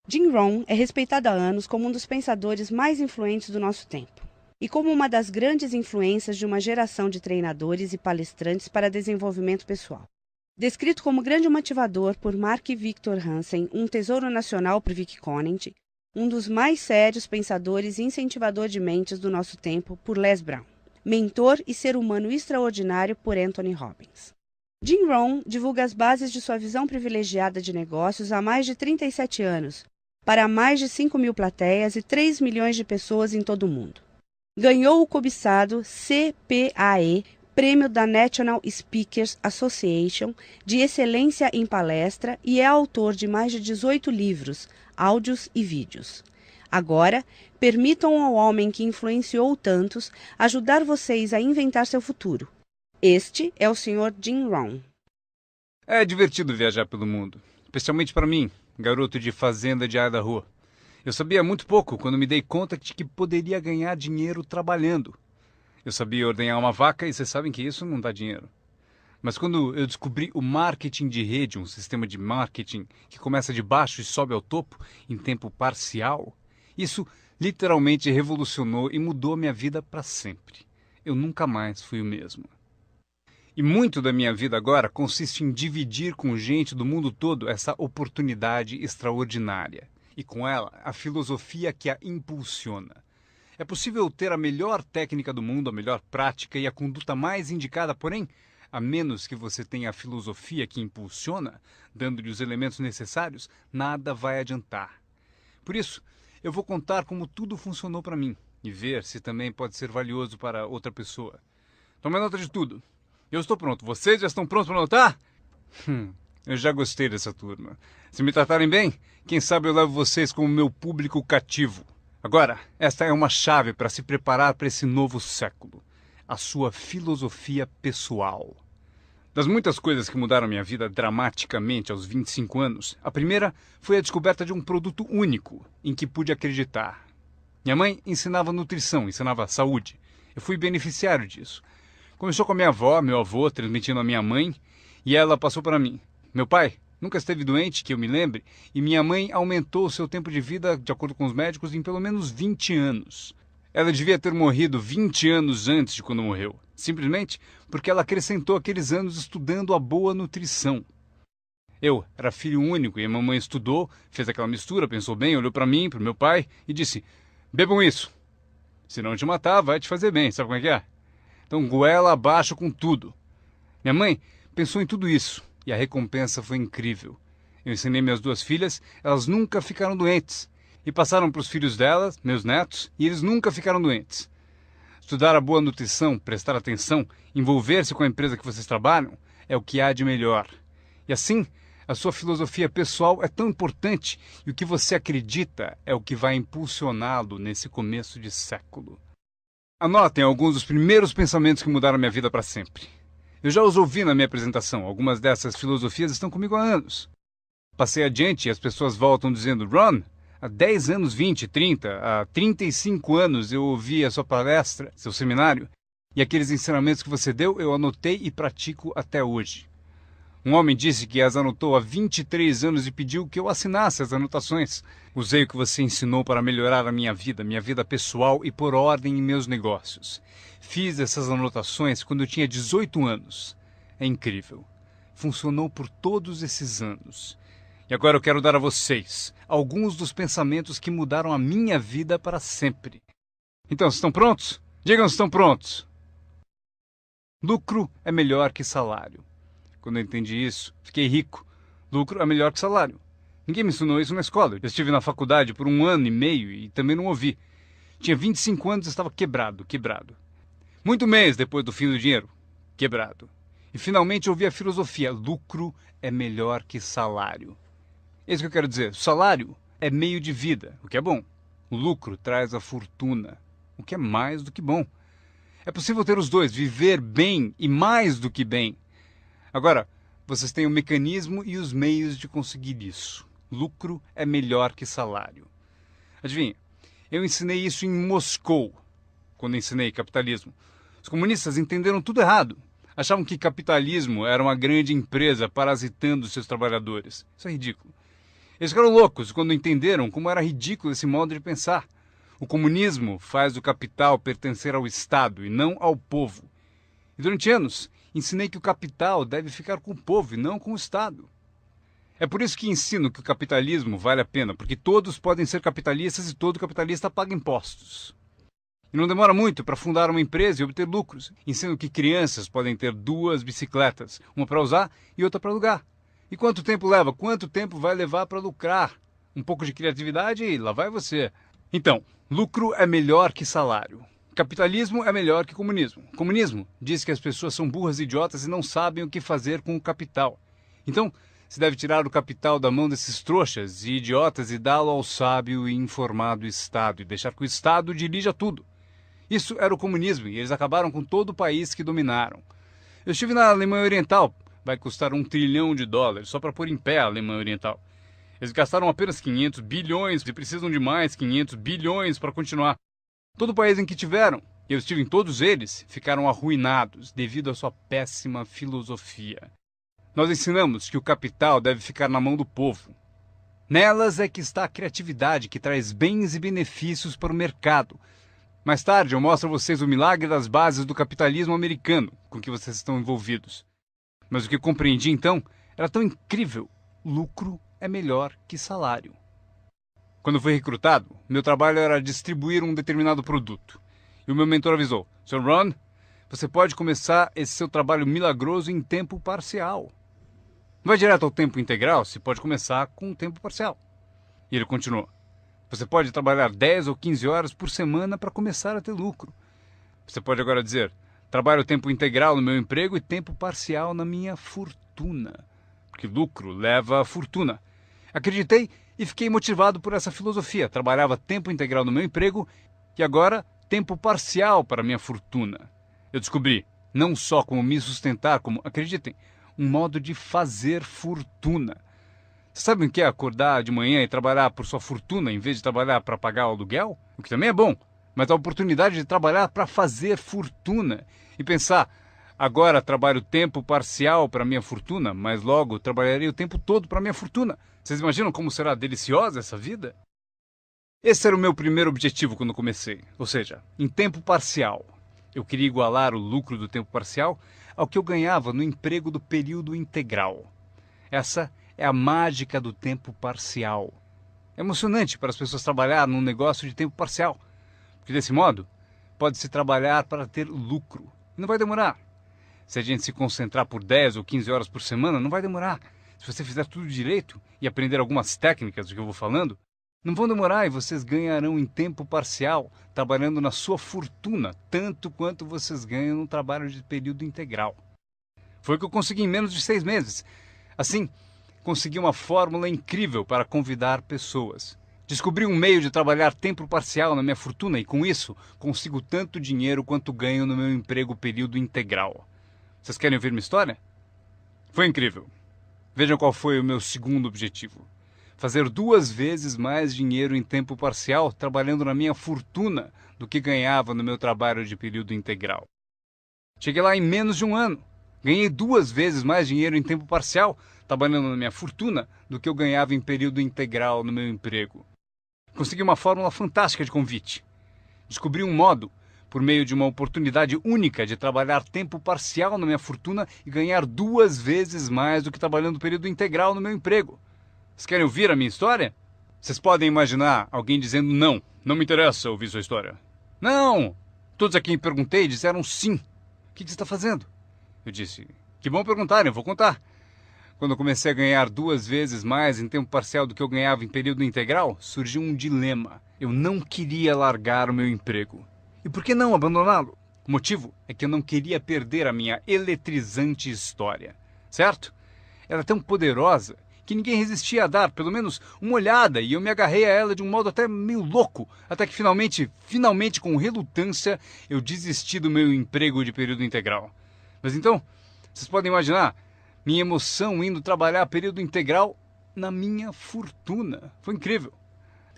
Jim Rohn é respeitado há anos como um dos pensadores mais influentes do nosso tempo e como uma das grandes influências de uma geração de treinadores e palestrantes para desenvolvimento pessoal. Descrito como grande motivador por Mark Victor Hansen, um tesouro nacional por Vic Conant, um dos mais sérios pensadores e incentivador de mentes do nosso tempo por Les Brown, mentor e ser humano extraordinário por Anthony Robbins. Jim Rohn divulga as bases de sua visão privilegiada de negócios há mais de 37 anos, para mais de 5.000 plateias e 3 milhões de pessoas em todo o mundo. Ganhou o cobiçado CPAE, Prêmio da National Speakers Association de Excelência em Palestra e é autor de mais de 18 livros, áudios e vídeos. Agora, permitam ao homem que influenciou tantos ajudar vocês a inventar seu futuro. Este é o Sr. Jim Rohn. É divertido viajar pelo mundo, especialmente para mim, garoto de fazenda de Idaho. Eu sabia muito pouco quando me dei conta de que poderia ganhar dinheiro trabalhando. Eu sabia ordenhar uma vaca e vocês sabem que isso não dá dinheiro. Mas quando eu descobri o marketing de rede, um sistema de marketing que começa de baixo e sobe ao topo em tempo parcial, isso literalmente revolucionou e mudou minha vida para sempre. Eu nunca mais fui o mesmo. E muito da minha vida agora consiste em dividir com gente do mundo todo essa oportunidade extraordinária. E com ela, a filosofia que a impulsiona. É possível ter a melhor técnica do mundo, a melhor prática e a conduta mais indicada, porém, a menos que você tenha a filosofia que impulsiona, dando-lhe os elementos necessários, nada vai adiantar. Por isso, eu vou contar como tudo funcionou para mim e ver se também pode ser valioso para outra pessoa. Tome nota de tudo. Eu estou pronto. Vocês já estão prontos para anotar? Eu já gostei dessa turma. Se me tratarem bem, quem sabe eu levo vocês como meu público cativo. Agora, esta é uma chave para se preparar para esse novo século. A sua filosofia pessoal. Das muitas coisas que mudaram minha vida dramaticamente aos 25 anos, a primeira foi a descoberta de um produto único em que pude acreditar. Minha mãe ensinava nutrição, ensinava saúde. Eu fui beneficiário disso. Começou com a minha avó, meu avô, transmitindo a minha mãe, e ela passou para mim. Meu pai nunca esteve doente, que eu me lembre, e minha mãe aumentou o seu tempo de vida, de acordo com os médicos, em pelo menos 20 anos. Ela devia ter morrido 20 anos antes de quando morreu, simplesmente porque ela acrescentou aqueles anos estudando a boa nutrição. Eu era filho único e a mamãe estudou, fez aquela mistura, pensou bem, olhou para mim, para o meu pai e disse: bebam isso. Se não te matar, vai te fazer bem, sabe como é que é? Então goela abaixo com tudo. Minha mãe pensou em tudo isso e a recompensa foi incrível. Eu ensinei minhas duas filhas, elas nunca ficaram doentes. E passaram para os filhos delas, meus netos, e eles nunca ficaram doentes. Estudar a boa nutrição, prestar atenção, envolver-se com a empresa que vocês trabalham, é o que há de melhor. E assim, a sua filosofia pessoal é tão importante e o que você acredita é o que vai impulsioná-lo nesse começo de século. Anotem alguns dos primeiros pensamentos que mudaram minha vida para sempre. Eu já os ouvi na minha apresentação, algumas dessas filosofias estão comigo há anos. Passei adiante e as pessoas voltam dizendo: Ron, há 10 anos, 20, 30, há 35 anos eu ouvi a sua palestra, seu seminário, e aqueles ensinamentos que você deu eu anotei e pratico até hoje. Um homem disse que as anotou há 23 anos e pediu que eu assinasse as anotações. Usei o que você ensinou para melhorar a minha vida pessoal e pôr ordem em meus negócios. Fiz essas anotações quando eu tinha 18 anos. É incrível. Funcionou por todos esses anos. E agora eu quero dar a vocês alguns dos pensamentos que mudaram a minha vida para sempre. Então, estão prontos? Digam se estão prontos. Lucro é melhor que salário. Quando eu entendi isso, fiquei rico. Lucro é melhor que salário. Ninguém me ensinou isso na escola. Eu estive na faculdade por 1 ano e meio e também não ouvi. Tinha 25 anos e estava quebrado. Muito mês depois do fim do dinheiro. Quebrado. E finalmente ouvi a filosofia: lucro é melhor que salário. É isso que eu quero dizer. O salário é meio de vida, o que é bom. O lucro traz a fortuna, o que é mais do que bom. É possível ter os dois, viver bem e mais do que bem. Agora, vocês têm o mecanismo e os meios de conseguir isso. Lucro é melhor que salário. Adivinha, eu ensinei isso em Moscou, quando ensinei capitalismo. Os comunistas entenderam tudo errado. Achavam que capitalismo era uma grande empresa parasitando seus trabalhadores. Isso é ridículo. Eles ficaram loucos quando entenderam como era ridículo esse modo de pensar. O comunismo faz o capital pertencer ao Estado e não ao povo. E durante anos, ensinei que o capital deve ficar com o povo e não com o Estado. É por isso que ensino que o capitalismo vale a pena, porque todos podem ser capitalistas e todo capitalista paga impostos. E não demora muito para fundar uma empresa e obter lucros. Ensino que crianças podem ter 2 bicicletas, uma para usar e outra para alugar. E quanto tempo leva? Quanto tempo vai levar para lucrar? Um pouco de criatividade e lá vai você. Então, lucro é melhor que salário. Capitalismo é melhor que comunismo. Comunismo diz que as pessoas são burras e idiotas e não sabem o que fazer com o capital. Então, se deve tirar o capital da mão desses trouxas e idiotas e dá-lo ao sábio e informado Estado e deixar que o Estado dirija tudo. Isso era o comunismo e eles acabaram com todo o país que dominaram. Eu estive na Alemanha Oriental. Vai custar $1 trilhão só para pôr em pé a Alemanha Oriental. Eles gastaram apenas 500 bilhões e precisam de mais 500 bilhões para continuar. Todo o país em que tiveram, e eu estive em todos eles, ficaram arruinados devido à sua péssima filosofia. Nós ensinamos que o capital deve ficar na mão do povo. Nelas é que está a criatividade que traz bens e benefícios para o mercado. Mais tarde eu mostro a vocês o milagre das bases do capitalismo americano com que vocês estão envolvidos. Mas o que eu compreendi então era tão incrível. Lucro é melhor que salário. Quando fui recrutado, meu trabalho era distribuir um determinado produto. E o meu mentor avisou: Sr. Ron, você pode começar esse seu trabalho milagroso em tempo parcial. Não vai direto ao tempo integral, se pode começar com um tempo parcial. E ele continuou: você pode trabalhar 10 ou 15 horas por semana para começar a ter lucro. Você pode agora dizer: trabalho tempo integral no meu emprego e tempo parcial na minha fortuna. Porque lucro leva a fortuna. Acreditei e fiquei motivado por essa filosofia. Trabalhava tempo integral no meu emprego e agora tempo parcial para minha fortuna. Eu descobri não só como me sustentar, como, acreditem, um modo de fazer fortuna. Vocês sabem o que é acordar de manhã e trabalhar por sua fortuna em vez de trabalhar para pagar o aluguel? O que também é bom, mas a oportunidade de trabalhar para fazer fortuna e pensar: agora trabalho tempo parcial para minha fortuna, mas logo trabalharei o tempo todo para minha fortuna. Vocês imaginam como será deliciosa essa vida? Esse era o meu primeiro objetivo quando comecei, ou seja, em tempo parcial. Eu queria igualar o lucro do tempo parcial ao que eu ganhava no emprego do período integral. Essa é a mágica do tempo parcial. É emocionante para as pessoas trabalhar num negócio de tempo parcial, porque desse modo pode-se trabalhar para ter lucro. E não vai demorar. Se a gente se concentrar por 10 ou 15 horas por semana, não vai demorar. Se você fizer tudo direito e aprender algumas técnicas do que eu vou falando, não vão demorar e vocês ganharão em tempo parcial, trabalhando na sua fortuna, tanto quanto vocês ganham no trabalho de período integral. Foi o que eu consegui em menos de 6 meses. Assim, consegui uma fórmula incrível para convidar pessoas. Descobri um meio de trabalhar tempo parcial na minha fortuna e com isso consigo tanto dinheiro quanto ganho no meu emprego período integral. Vocês querem ouvir minha história? Foi incrível. Vejam qual foi o meu segundo objetivo. Fazer 2 vezes mais dinheiro em tempo parcial trabalhando na minha fortuna do que ganhava no meu trabalho de período integral. Cheguei lá em menos de um ano. Ganhei 2 vezes mais dinheiro em tempo parcial trabalhando na minha fortuna do que eu ganhava em período integral no meu emprego. Consegui uma fórmula fantástica de convite. Descobri um modo, por meio de uma oportunidade única de trabalhar tempo parcial na minha fortuna e ganhar 2 vezes mais do que trabalhando período integral no meu emprego. Vocês querem ouvir a minha história? Vocês podem imaginar alguém dizendo: não, não me interessa ouvir sua história. Não! Todos a quem perguntei disseram sim. O que você está fazendo? Eu disse: que bom perguntarem, eu vou contar. Quando eu comecei a ganhar 2 vezes mais em tempo parcial do que eu ganhava em período integral, surgiu um dilema. Eu não queria largar o meu emprego. E por que não abandoná-lo? O motivo é que eu não queria perder a minha eletrizante história. Certo? Ela é tão poderosa que ninguém resistia a dar pelo menos uma olhada e eu me agarrei a ela de um modo até meio louco, até que finalmente com relutância, eu desisti do meu emprego de período integral. Mas então, vocês podem imaginar minha emoção indo trabalhar período integral na minha fortuna. Foi incrível.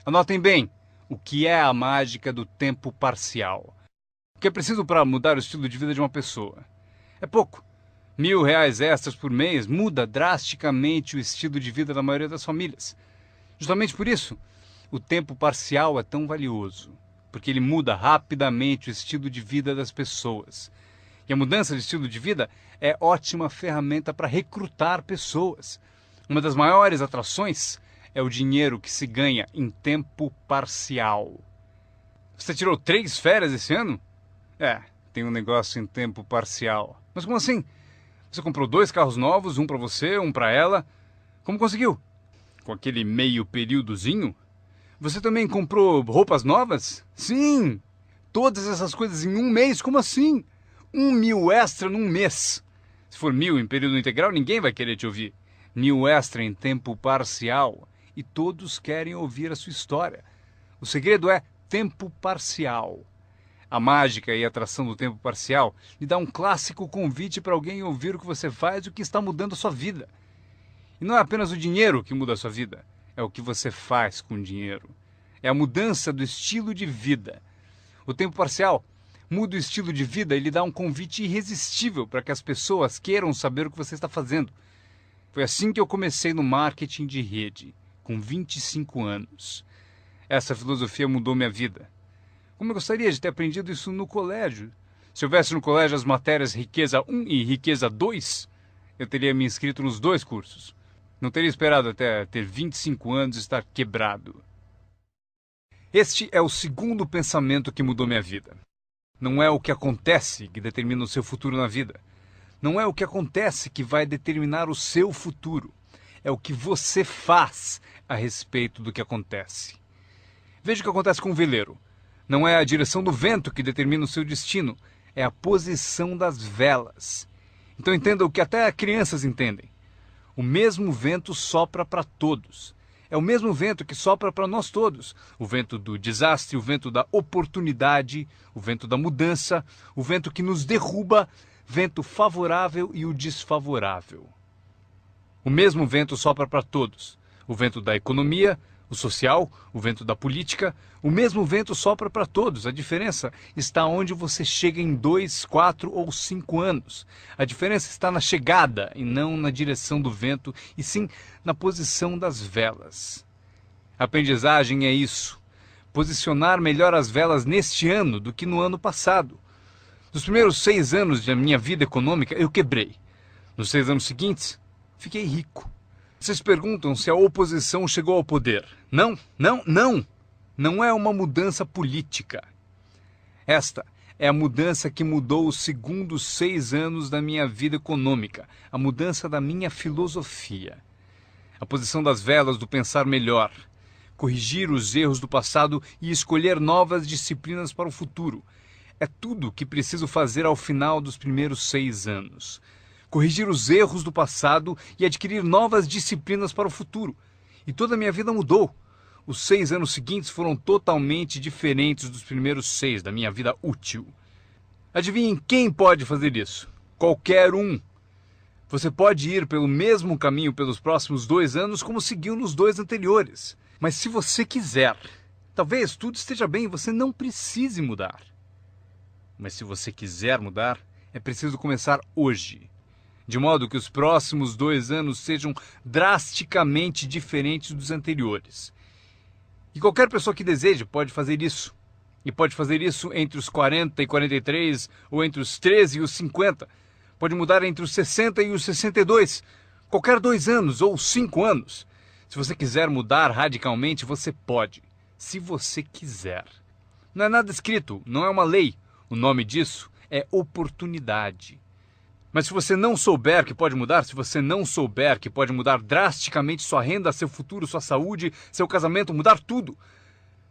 Anotem bem o que é a mágica do tempo parcial. O que é preciso para mudar o estilo de vida de uma pessoa? É pouco. R$1.000 extras por mês muda drasticamente o estilo de vida da maioria das famílias. Justamente por isso, o tempo parcial é tão valioso, porque ele muda rapidamente o estilo de vida das pessoas. E a mudança de estilo de vida é ótima ferramenta para recrutar pessoas. Uma das maiores atrações é o dinheiro que se ganha em tempo parcial. Você tirou 3 férias esse ano? Tem um negócio em tempo parcial. Mas como assim? Você comprou 2 carros novos, um para você, um para ela. Como conseguiu? Com aquele meio períodozinho? Você também comprou roupas novas? Sim! Todas essas coisas em um mês? Como assim? 1.000 extra num mês. Se for 1.000 em período integral, ninguém vai querer te ouvir. 1.000 extra em tempo parcial. E todos querem ouvir a sua história. O segredo é tempo parcial. A mágica e a atração do tempo parcial lhe dá um clássico convite para alguém ouvir o que você faz e o que está mudando a sua vida. E não é apenas o dinheiro que muda a sua vida, é o que você faz com o dinheiro. É a mudança do estilo de vida. O tempo parcial muda o estilo de vida e lhe dá um convite irresistível para que as pessoas queiram saber o que você está fazendo. Foi assim que eu comecei no marketing de rede, com 25 anos. Essa filosofia mudou minha vida. Como eu gostaria de ter aprendido isso no colégio. Se houvesse no colégio as matérias Riqueza 1 e Riqueza 2, eu teria me inscrito nos 2 cursos. Não teria esperado até ter 25 anos e estar quebrado. Este é o segundo pensamento que mudou minha vida. Não é o que acontece que determina o seu futuro na vida. Não é o que acontece que vai determinar o seu futuro. É o que você faz a respeito do que acontece. Veja o que acontece com um veleiro. Não é a direção do vento que determina o seu destino, é a posição das velas. Então entenda o que até crianças entendem. O mesmo vento sopra para todos. É o mesmo vento que sopra para nós todos. O vento do desastre, o vento da oportunidade, o vento da mudança, o vento que nos derruba, vento favorável e o desfavorável. O mesmo vento sopra para todos. O vento da economia, o social, o vento da política, o mesmo vento sopra para todos. A diferença está onde você chega em 2, 4 ou 5 anos. A diferença está na chegada e não na direção do vento, e sim na posição das velas. A aprendizagem é isso. Posicionar melhor as velas neste ano do que no ano passado. Nos primeiros 6 anos da minha vida econômica, eu quebrei. Nos 6 anos seguintes, fiquei rico. Vocês perguntam se a oposição chegou ao poder. Não. Não é uma mudança política. Esta é a mudança que mudou os segundos 6 anos da minha vida econômica. A mudança da minha filosofia. A posição das velas do pensar melhor. Corrigir os erros do passado e escolher novas disciplinas para o futuro. É tudo o que preciso fazer ao final dos primeiros 6 anos. Corrigir os erros do passado e adquirir novas disciplinas para o futuro. E toda a minha vida mudou. Os 6 anos seguintes foram totalmente diferentes dos primeiros 6 da minha vida útil. Adivinhem quem pode fazer isso? Qualquer um. Você pode ir pelo mesmo caminho pelos próximos 2 anos como seguiu nos 2 anteriores. Mas se você quiser, talvez tudo esteja bem e você não precise mudar. Mas se você quiser mudar, é preciso começar hoje. De modo que os próximos 2 anos sejam drasticamente diferentes dos anteriores. E qualquer pessoa que deseje pode fazer isso. E pode fazer isso entre os 40 e 43, ou entre os 13 e os 50. Pode mudar entre os 60 e os 62. Qualquer 2 anos ou 5 anos. Se você quiser mudar radicalmente, você pode. Se você quiser. Não é nada escrito, não é uma lei. O nome disso é oportunidade. Mas se você não souber que pode mudar, se você não souber que pode mudar drasticamente sua renda, seu futuro, sua saúde, seu casamento, mudar tudo.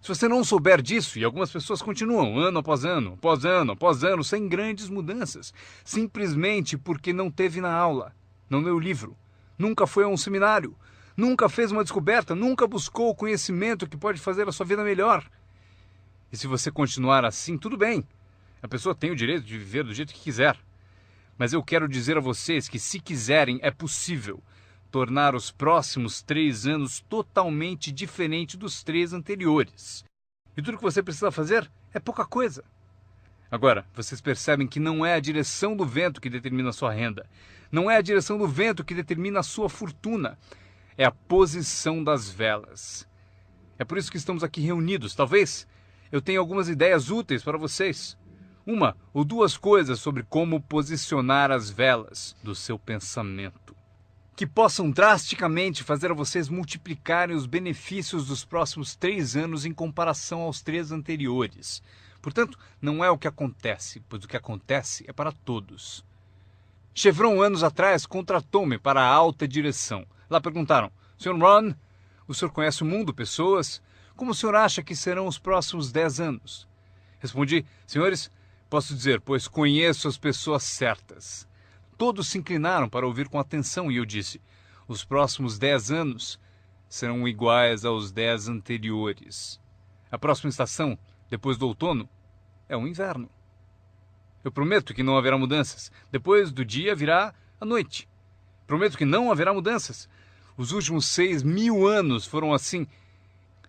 Se você não souber disso, e algumas pessoas continuam ano após ano, após ano, após ano, sem grandes mudanças, simplesmente porque não teve na aula, não leu o livro, nunca foi a um seminário, nunca fez uma descoberta, nunca buscou o conhecimento que pode fazer a sua vida melhor. E se você continuar assim, tudo bem. A pessoa tem o direito de viver do jeito que quiser. Mas eu quero dizer a vocês que, se quiserem, é possível tornar os próximos 3 anos totalmente diferente dos 3 anteriores. E tudo que você precisa fazer é pouca coisa. Agora, vocês percebem que não é a direção do vento que determina a sua renda. Não é a direção do vento que determina a sua fortuna. é a posição das velas. É por isso que estamos aqui reunidos. Talvez eu tenha algumas ideias úteis para vocês. Uma ou duas coisas sobre como posicionar as velas do seu pensamento, que possam drasticamente fazer a vocês multiplicarem os benefícios dos próximos 3 anos em comparação aos 3 anteriores. Portanto, não é o que acontece, pois o que acontece é para todos. Chevron, anos atrás, contratou-me para a alta direção. Lá perguntaram: Sr. Ron, o senhor conhece o mundo, pessoas? Como o senhor acha que serão os próximos 10 anos? Respondi: senhores, posso dizer, pois conheço as pessoas certas. Todos se inclinaram para ouvir com atenção e eu disse: os próximos 10 anos serão iguais aos 10 anteriores. A próxima estação, depois do outono, é o inverno. Eu prometo que não haverá mudanças. Depois do dia virá a noite. Prometo que não haverá mudanças. Os últimos 6.000 anos foram assim.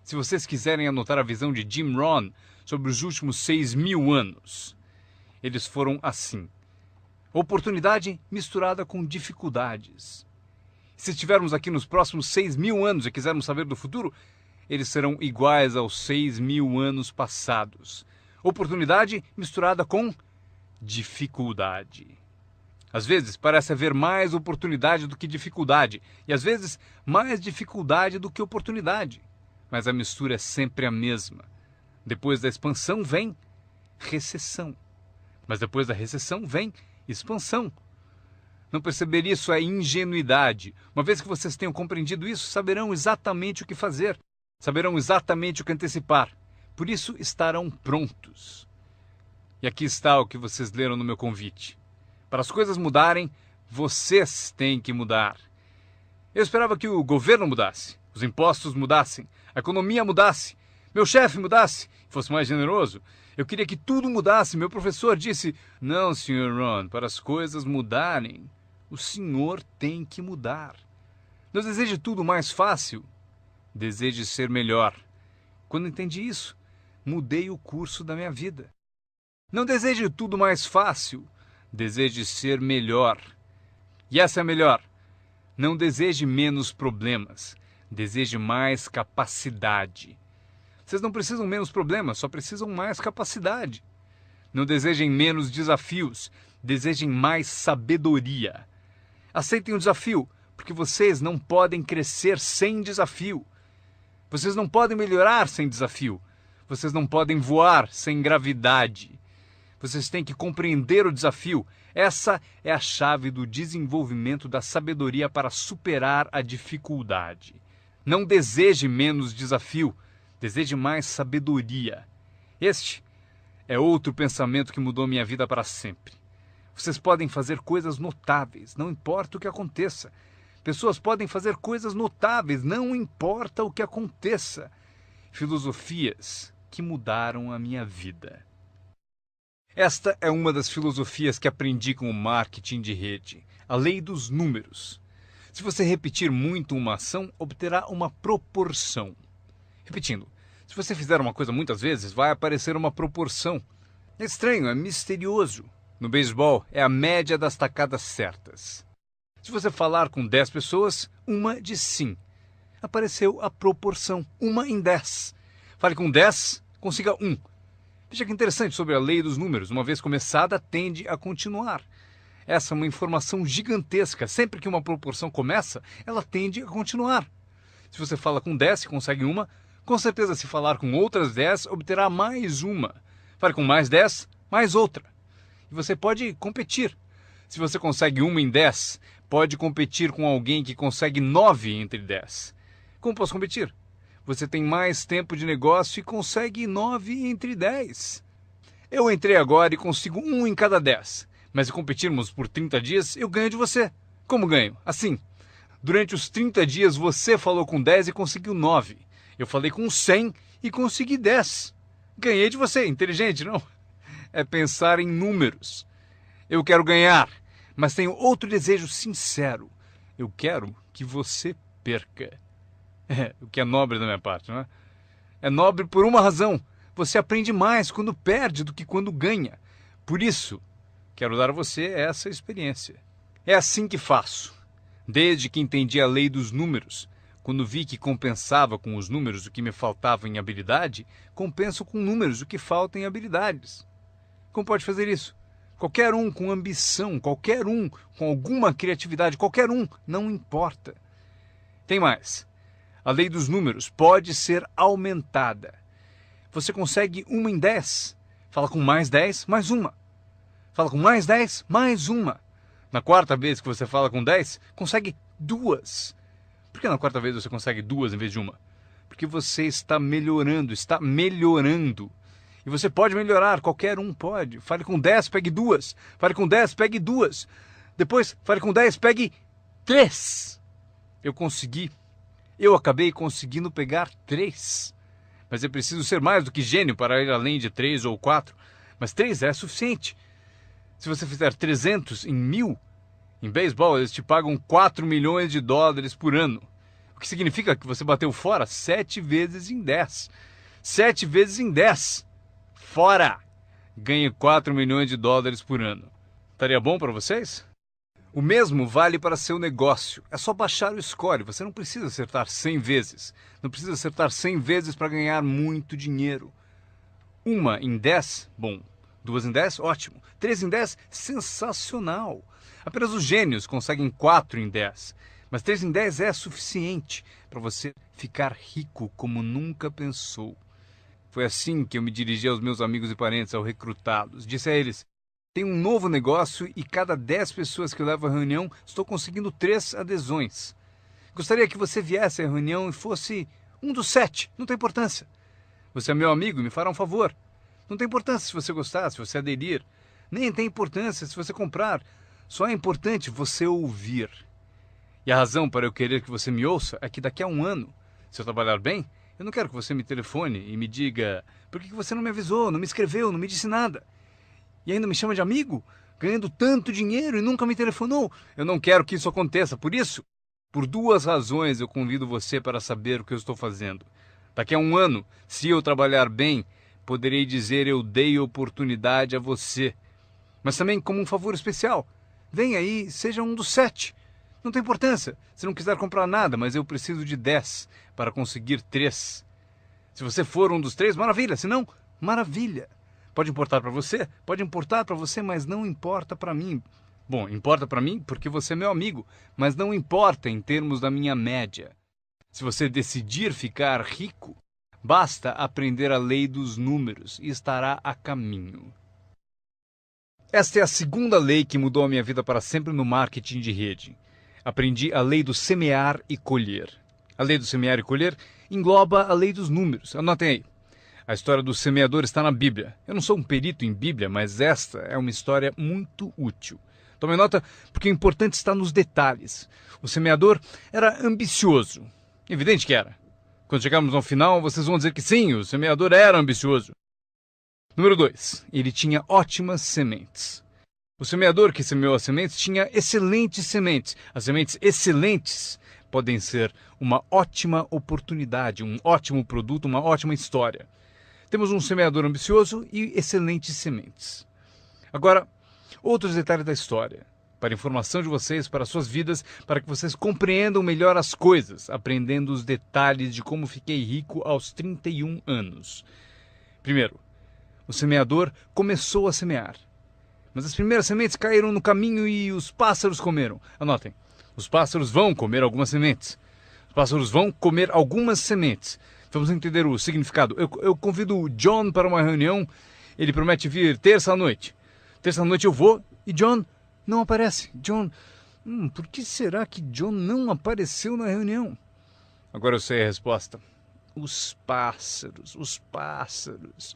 Se vocês quiserem anotar a visão de Jim Rohn sobre os últimos 6.000 anos, eles foram assim. Oportunidade misturada com dificuldades. Se estivermos aqui nos próximos 6.000 anos e quisermos saber do futuro, eles serão iguais aos 6.000 anos passados. Oportunidade misturada com dificuldade. Às vezes parece haver mais oportunidade do que dificuldade, e às vezes mais dificuldade do que oportunidade. Mas a mistura é sempre a mesma. Depois da expansão vem recessão. Mas depois da recessão vem expansão. Não perceber isso é ingenuidade. Uma vez que vocês tenham compreendido isso, saberão exatamente o que fazer. Saberão exatamente o que antecipar. Por isso estarão prontos. E aqui está o que vocês leram no meu convite. Para as coisas mudarem, vocês têm que mudar. Eu esperava que o governo mudasse, os impostos mudassem, a economia mudasse, meu chefe mudasse, fosse mais generoso. Eu queria que tudo mudasse. Meu professor disse: não, Sr. Ron, para as coisas mudarem, o senhor tem que mudar. Não deseje tudo mais fácil, deseje ser melhor. Quando entendi isso, mudei o curso da minha vida. Não deseje tudo mais fácil, deseje ser melhor. E essa é a melhor. Não deseje menos problemas, deseje mais capacidade. Vocês não precisam menos problemas, só precisam mais capacidade. Não desejem menos desafios, desejem mais sabedoria. Aceitem o desafio, porque vocês não podem crescer sem desafio. Vocês não podem melhorar sem desafio. Vocês não podem voar sem gravidade. Vocês têm que compreender o desafio. Essa é a chave do desenvolvimento da sabedoria para superar a dificuldade. Não deseje menos desafio, deseje mais sabedoria. Este é outro pensamento que mudou minha vida para sempre. Vocês podem fazer coisas notáveis, não importa o que aconteça. Pessoas podem fazer coisas notáveis, não importa o que aconteça. Filosofias que mudaram a minha vida. Esta é uma das filosofias que aprendi com o marketing de rede, a lei dos números. Se você repetir muito uma ação, obterá uma proporção. Repetindo, se você fizer uma coisa muitas vezes, vai aparecer uma proporção. É estranho, é misterioso. No beisebol, é a média das tacadas certas. Se você falar com 10 pessoas, uma diz sim. Apareceu a proporção, 1 em 10. Fale com 10, consiga 1. Veja que interessante sobre a lei dos números. Uma vez começada, tende a continuar. Essa é uma informação gigantesca. Sempre que uma proporção começa, ela tende a continuar. Se você fala com 10 e consegue uma, com certeza se falar com outras 10, obterá mais uma. Fale com mais 10, mais outra. E você pode competir. Se você consegue 1 em 10, pode competir com alguém que consegue 9 entre 10. Como posso competir? Você tem mais tempo de negócio e consegue 9 entre 10. Eu entrei agora e consigo 1 em cada 10. Mas se competirmos por 30 dias, eu ganho de você. Como ganho? Assim. Durante os 30 dias você falou com 10 e conseguiu 9. Eu falei com 100 e consegui 10. Ganhei de você. Inteligente, não? É pensar em números. Eu quero ganhar, mas tenho outro desejo sincero. Eu quero que você perca. O que é nobre da minha parte, não é? É nobre por uma razão. Você aprende mais quando perde do que quando ganha. Por isso, quero dar a você essa experiência. É assim que faço. Desde que entendi a lei dos números, Quando vi que compensava com os números o que me faltava em habilidade, compenso com números o que falta em habilidades. Como pode fazer isso? Qualquer um com ambição, qualquer um com alguma criatividade, qualquer um, não importa. Tem mais. A lei dos números pode ser aumentada. Você consegue 1 em 10. Fala com mais 10, mais uma. Fala com mais 10, mais uma. Na quarta vez que você fala com 10, consegue 2. Por que na quarta vez você consegue 2 em vez de uma? Porque você está melhorando, está melhorando. E você pode melhorar, qualquer um pode. Fale com 10, pegue 2. Fale com 10, pegue 2. Depois, fale com 10, pegue 3. Eu consegui. Eu acabei conseguindo pegar 3. Mas eu preciso ser mais do que gênio para ir além de 3 ou 4. Mas 3 é suficiente. Se você fizer 300 em 1000, em beisebol eles te pagam 4 milhões de dólares por ano. O que significa que você bateu fora 7 vezes em 10. 7 vezes em 10. Fora! Ganhe 4 milhões de dólares por ano. Estaria bom para vocês? O mesmo vale para seu negócio. É só baixar o score. Você não precisa acertar 100 vezes. Não precisa acertar 100 vezes para ganhar muito dinheiro. 1 em 10, bom. 2 em 10, ótimo. 3 em 10, sensacional. Apenas os gênios conseguem 4 em 10. Mas 3 em 10 é suficiente para você ficar rico como nunca pensou. Foi assim que eu me dirigi aos meus amigos e parentes ao recrutá-los. Disse a eles: tem um novo negócio e cada 10 pessoas que eu levo à reunião, estou conseguindo 3 adesões. Gostaria que você viesse à reunião e fosse um dos 7, não tem importância. Você é meu amigo e me fará um favor. Não tem importância se você gostar, se você aderir. Nem tem importância se você comprar. Só é importante você ouvir. E a razão para eu querer que você me ouça é que daqui a 1 ano, se eu trabalhar bem, eu não quero que você me telefone e me diga: por que você não me avisou, não me escreveu, não me disse nada? E ainda me chama de amigo, ganhando tanto dinheiro e nunca me telefonou. Eu não quero que isso aconteça. Por isso, por 2 razões eu convido você para saber o que eu estou fazendo. Daqui a 1 ano, se eu trabalhar bem, poderei dizer: eu dei oportunidade a você. Mas também como um favor especial. Venha aí, seja um dos 7. Não tem importância se não quiser comprar nada, mas eu preciso de 10 para conseguir 3. Se você for um dos 3, maravilha. Se não, maravilha. Pode importar para você? Pode importar para você, mas não importa para mim. Bom, importa para mim porque você é meu amigo, mas não importa em termos da minha média. Se você decidir ficar rico, basta aprender a lei dos números e estará a caminho. Esta é a segunda lei que mudou a minha vida para sempre no marketing de rede. Aprendi a lei do semear e colher. A lei do semear e colher engloba a lei dos números. Anotem aí. A história do semeador está na Bíblia. Eu não sou um perito em Bíblia, mas esta é uma história muito útil. Tome nota, porque o importante está nos detalhes. O semeador era ambicioso. Evidente que era. Quando chegarmos ao final, vocês vão dizer que sim, o semeador era ambicioso. Número 2. Ele tinha ótimas sementes. O semeador que semeou as sementes tinha excelentes sementes. As sementes excelentes podem ser uma ótima oportunidade, um ótimo produto, uma ótima história. Temos um semeador ambicioso e excelentes sementes. Agora, outros detalhes da história. Para informação de vocês, para suas vidas, para que vocês compreendam melhor as coisas, aprendendo os detalhes de como fiquei rico aos 31 anos. Primeiro, o semeador começou a semear. Mas as primeiras sementes caíram no caminho e os pássaros comeram. Anotem, os pássaros vão comer algumas sementes. Os pássaros vão comer algumas sementes. Vamos entender o significado. Eu convido o John para uma reunião. Ele promete vir terça à noite. Terça à noite eu vou e John não aparece. John, por que será que John não apareceu na reunião? Agora eu sei a resposta. Os pássaros, os pássaros.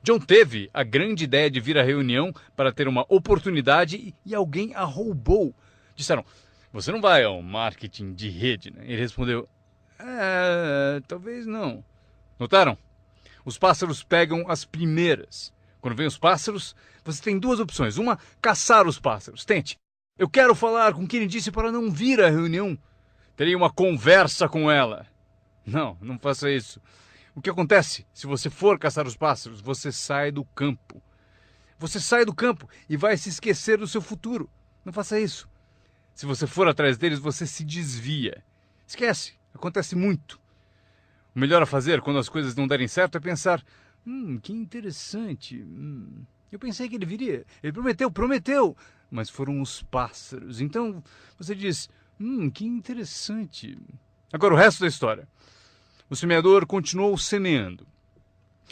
John teve a grande ideia de vir à reunião para ter uma oportunidade e alguém a roubou. Disseram: você não vai ao marketing de rede, né? Ele respondeu: talvez não. Notaram? Os pássaros pegam as primeiras. Quando vem os pássaros, você tem 2 opções. Uma, caçar os pássaros. Tente. Eu quero falar com quem disse para não vir à reunião. Terei uma conversa com ela. Não, não faça isso. O que acontece? Se você for caçar os pássaros, você sai do campo. Você sai do campo e vai se esquecer do seu futuro. Não faça isso. Se você for atrás deles, você se desvia. Esquece. Acontece muito. O melhor a fazer quando as coisas não derem certo é pensar: que interessante. Eu pensei que ele viria. Ele prometeu. Mas foram os pássaros. Então você diz: que interessante. Agora o resto da história. O semeador continuou semeando.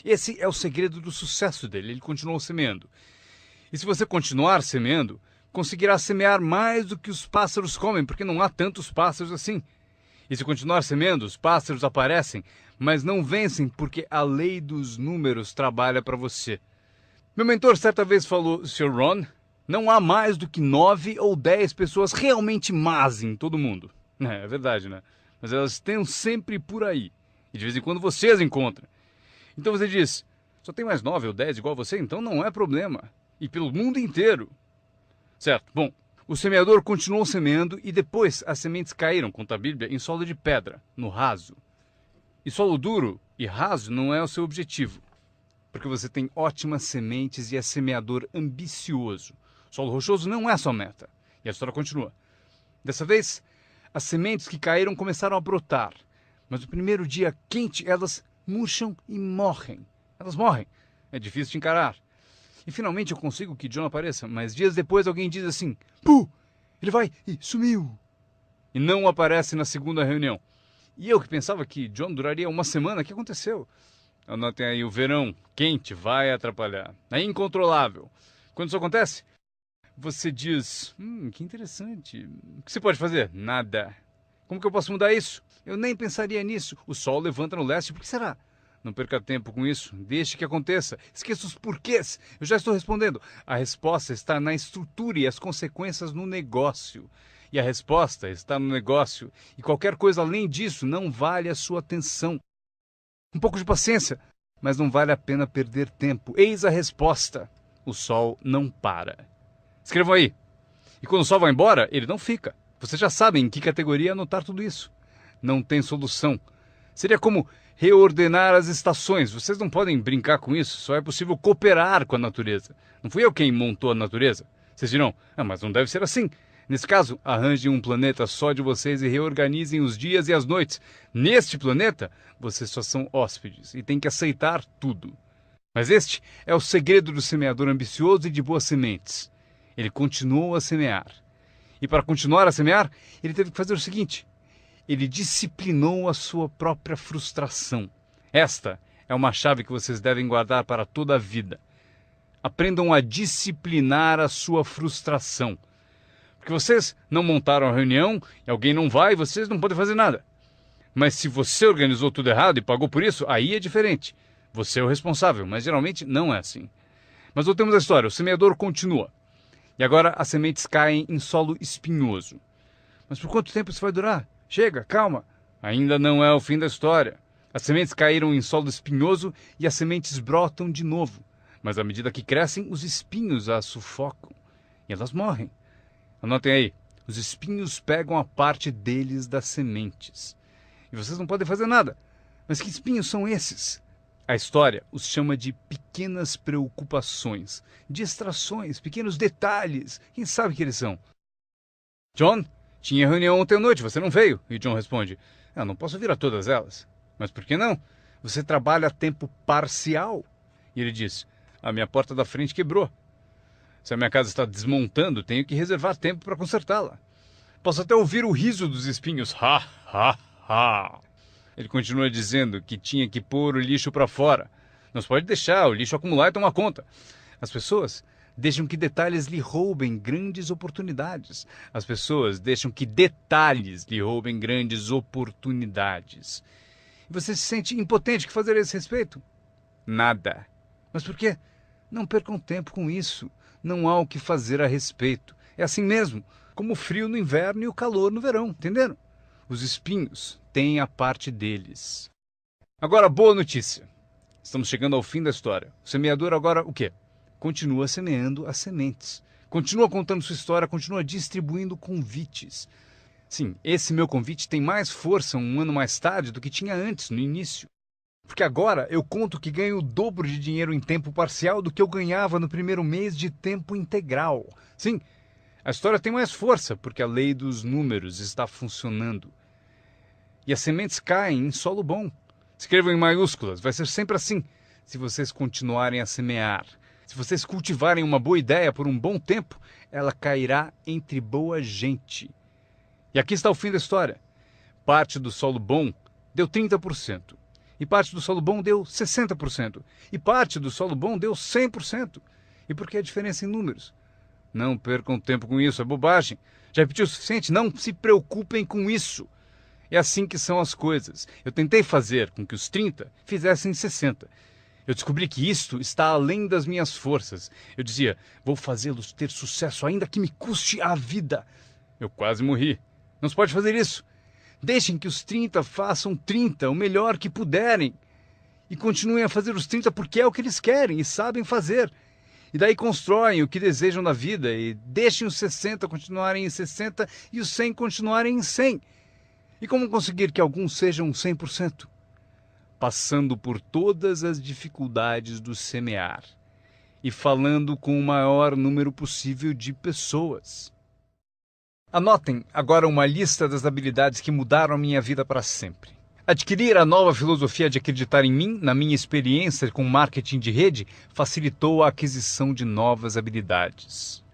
Esse é o segredo do sucesso dele. Ele continuou semeando. E se você continuar semeando, conseguirá semear mais do que os pássaros comem, porque não há tantos pássaros assim. E se continuar semeando, os pássaros aparecem, mas não vencem porque a lei dos números trabalha para você. Meu mentor certa vez falou: Sr. Ron, não há mais do que 9 ou 10 pessoas realmente más em todo mundo. É verdade, né? Mas elas estão sempre por aí. E de vez em quando você as encontra. Então você diz: só tem mais 9 ou 10 igual você? Então não é problema. E pelo mundo inteiro. Certo, bom. O semeador continuou semeando e depois as sementes caíram, conta a Bíblia, em solo de pedra, no raso. E solo duro e raso não é o seu objetivo, porque você tem ótimas sementes e é semeador ambicioso. Solo rochoso não é a sua meta. E a história continua. Dessa vez, as sementes que caíram começaram a brotar, mas no primeiro dia quente elas murcham e morrem. Elas morrem. É difícil de encarar. E finalmente eu consigo que John apareça, mas dias depois alguém diz assim: Puh, ele vai e sumiu. E não aparece na segunda reunião. E eu que pensava que John duraria uma semana, o que aconteceu? Anotem aí, o verão quente vai atrapalhar. É incontrolável. Quando isso acontece, você diz: que interessante. O que você pode fazer? Nada. Como que eu posso mudar isso? Eu nem pensaria nisso. O sol levanta no leste, por que será? Não perca tempo com isso, deixe que aconteça. Esqueça os porquês. Eu já estou respondendo. A resposta está na estrutura e as consequências no negócio. E a resposta está no negócio. E qualquer coisa além disso não vale a sua atenção. Um pouco de paciência, mas não vale a pena perder tempo. Eis a resposta. O sol não para. Escrevam aí. E quando o sol vai embora, ele não fica. Vocês já sabem em que categoria anotar tudo isso. Não tem solução. Seria como reordenar as estações. Vocês não podem brincar com isso. Só é possível cooperar com a natureza. Não fui eu quem montou a natureza. Vocês dirão: mas não deve ser assim. Nesse caso, arranjem um planeta só de vocês e reorganizem os dias e as noites. Neste planeta, vocês só são hóspedes e têm que aceitar tudo. Mas este é o segredo do semeador ambicioso e de boas sementes. Ele continuou a semear. E para continuar a semear, ele teve que fazer o seguinte: ele disciplinou a sua própria frustração. Esta é uma chave que vocês devem guardar para toda a vida. Aprendam a disciplinar a sua frustração. Porque vocês não montaram a reunião e alguém não vai, vocês não podem fazer nada. Mas se você organizou tudo errado e pagou por isso, aí é diferente. Você é o responsável, mas geralmente não é assim. Mas voltemos à história. O semeador continua. E agora as sementes caem em solo espinhoso. Mas por quanto tempo isso vai durar? Chega, calma. Ainda não é o fim da história. As sementes caíram em solo espinhoso e as sementes brotam de novo. Mas à medida que crescem, os espinhos as sufocam. E elas morrem. Anotem aí. Os espinhos pegam a parte deles das sementes. E vocês não podem fazer nada. Mas que espinhos são esses? A história os chama de pequenas preocupações, distrações, pequenos detalhes. Quem sabe que eles são? John, tinha reunião ontem à noite, você não veio. E John responde: não posso vir a todas elas. Mas por que não? Você trabalha a tempo parcial. E ele diz: a minha porta da frente quebrou. Se a minha casa está desmontando, tenho que reservar tempo para consertá-la. Posso até ouvir o riso dos espinhos. Ha, ha, ha. Ele continua dizendo que tinha que pôr o lixo para fora. Não se pode deixar o lixo acumular e tomar conta. As pessoas deixam que detalhes lhe roubem grandes oportunidades. As pessoas deixam que detalhes lhe roubem grandes oportunidades. E você se sente impotente. O que fazer a esse respeito? Nada. Mas por quê? Não percam tempo com isso. Não há o que fazer a respeito. É assim mesmo, como o frio no inverno e o calor no verão, entenderam? Os espinhos têm a parte deles. Agora, boa notícia. Estamos chegando ao fim da história. O semeador agora o quê? Continua semeando as sementes. Continua contando sua história, continua distribuindo convites. Sim, esse meu convite tem mais força um ano mais tarde do que tinha antes, no início. Porque agora eu conto que ganho o dobro de dinheiro em tempo parcial do que eu ganhava no primeiro mês de tempo integral. Sim, a história tem mais força porque a lei dos números está funcionando. E as sementes caem em solo bom. Escrevam em maiúsculas, vai ser sempre assim. Se vocês continuarem a semear, se vocês cultivarem uma boa ideia por um bom tempo, ela cairá entre boa gente. E aqui está o fim da história. Parte do solo bom deu 30%. E parte do solo bom deu 60%. E parte do solo bom deu 100%. E por que a diferença em números? Não percam tempo com isso, é bobagem. Já repeti o suficiente, não se preocupem com isso. É assim que são as coisas. Eu tentei fazer com que os 30 fizessem 60. Eu descobri que isto está além das minhas forças. Eu dizia, vou fazê-los ter sucesso ainda que me custe a vida. Eu quase morri. Não se pode fazer isso. Deixem que os 30 façam 30, o melhor que puderem. E continuem a fazer os 30 porque é o que eles querem e sabem fazer. E daí constroem o que desejam na vida e deixem os 60 continuarem em 60 e os 100 continuarem em 100. E como conseguir que alguns sejam 100%? Passando por todas as dificuldades do semear e falando com o maior número possível de pessoas. Anotem agora uma lista das habilidades que mudaram a minha vida para sempre. Adquirir a nova filosofia de acreditar em mim, na minha experiência com marketing de rede, facilitou a aquisição de novas habilidades.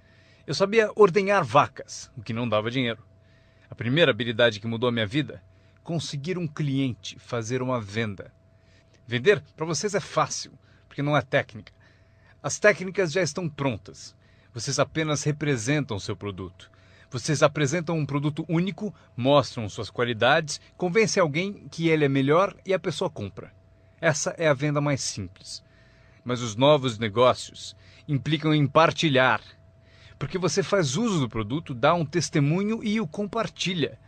Eu sabia ordenhar vacas, o que não dava dinheiro. A primeira habilidade que mudou a minha vida, conseguir um cliente, fazer uma venda. Vender para vocês é fácil, porque não é técnica. As técnicas já estão prontas. Vocês apenas representam seu produto. Vocês apresentam um produto único, mostram suas qualidades, convencem alguém que ele é melhor e a pessoa compra. Essa é a venda mais simples. Mas os novos negócios implicam em partilhar. Porque você faz uso do produto, dá um testemunho e o compartilha.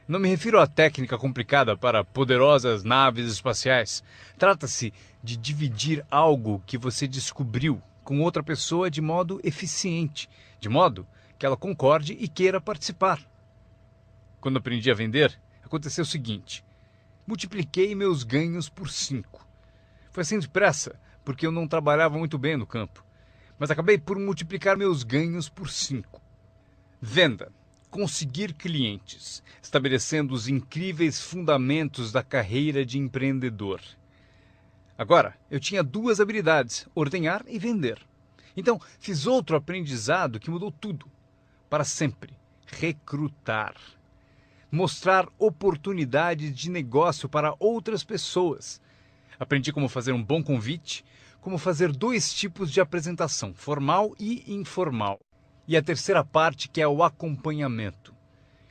Não me refiro à técnica complicada para poderosas naves espaciais. Trata-se de dividir algo que você descobriu com outra pessoa de modo eficiente, de modo que ela concorde e queira participar. Quando aprendi a vender, aconteceu o seguinte. Multipliquei meus ganhos por 5. Foi assim depressa, porque eu não trabalhava muito bem no campo. Mas acabei por multiplicar meus ganhos por 5. Venda. Conseguir clientes, estabelecendo os incríveis fundamentos da carreira de empreendedor. Agora, eu tinha duas habilidades, ordenhar e vender. Então, fiz outro aprendizado que mudou tudo. Para sempre, recrutar. Mostrar oportunidades de negócio para outras pessoas. Aprendi como fazer um bom convite, como fazer 2 tipos de apresentação, formal e informal. E a terceira parte, que é o acompanhamento.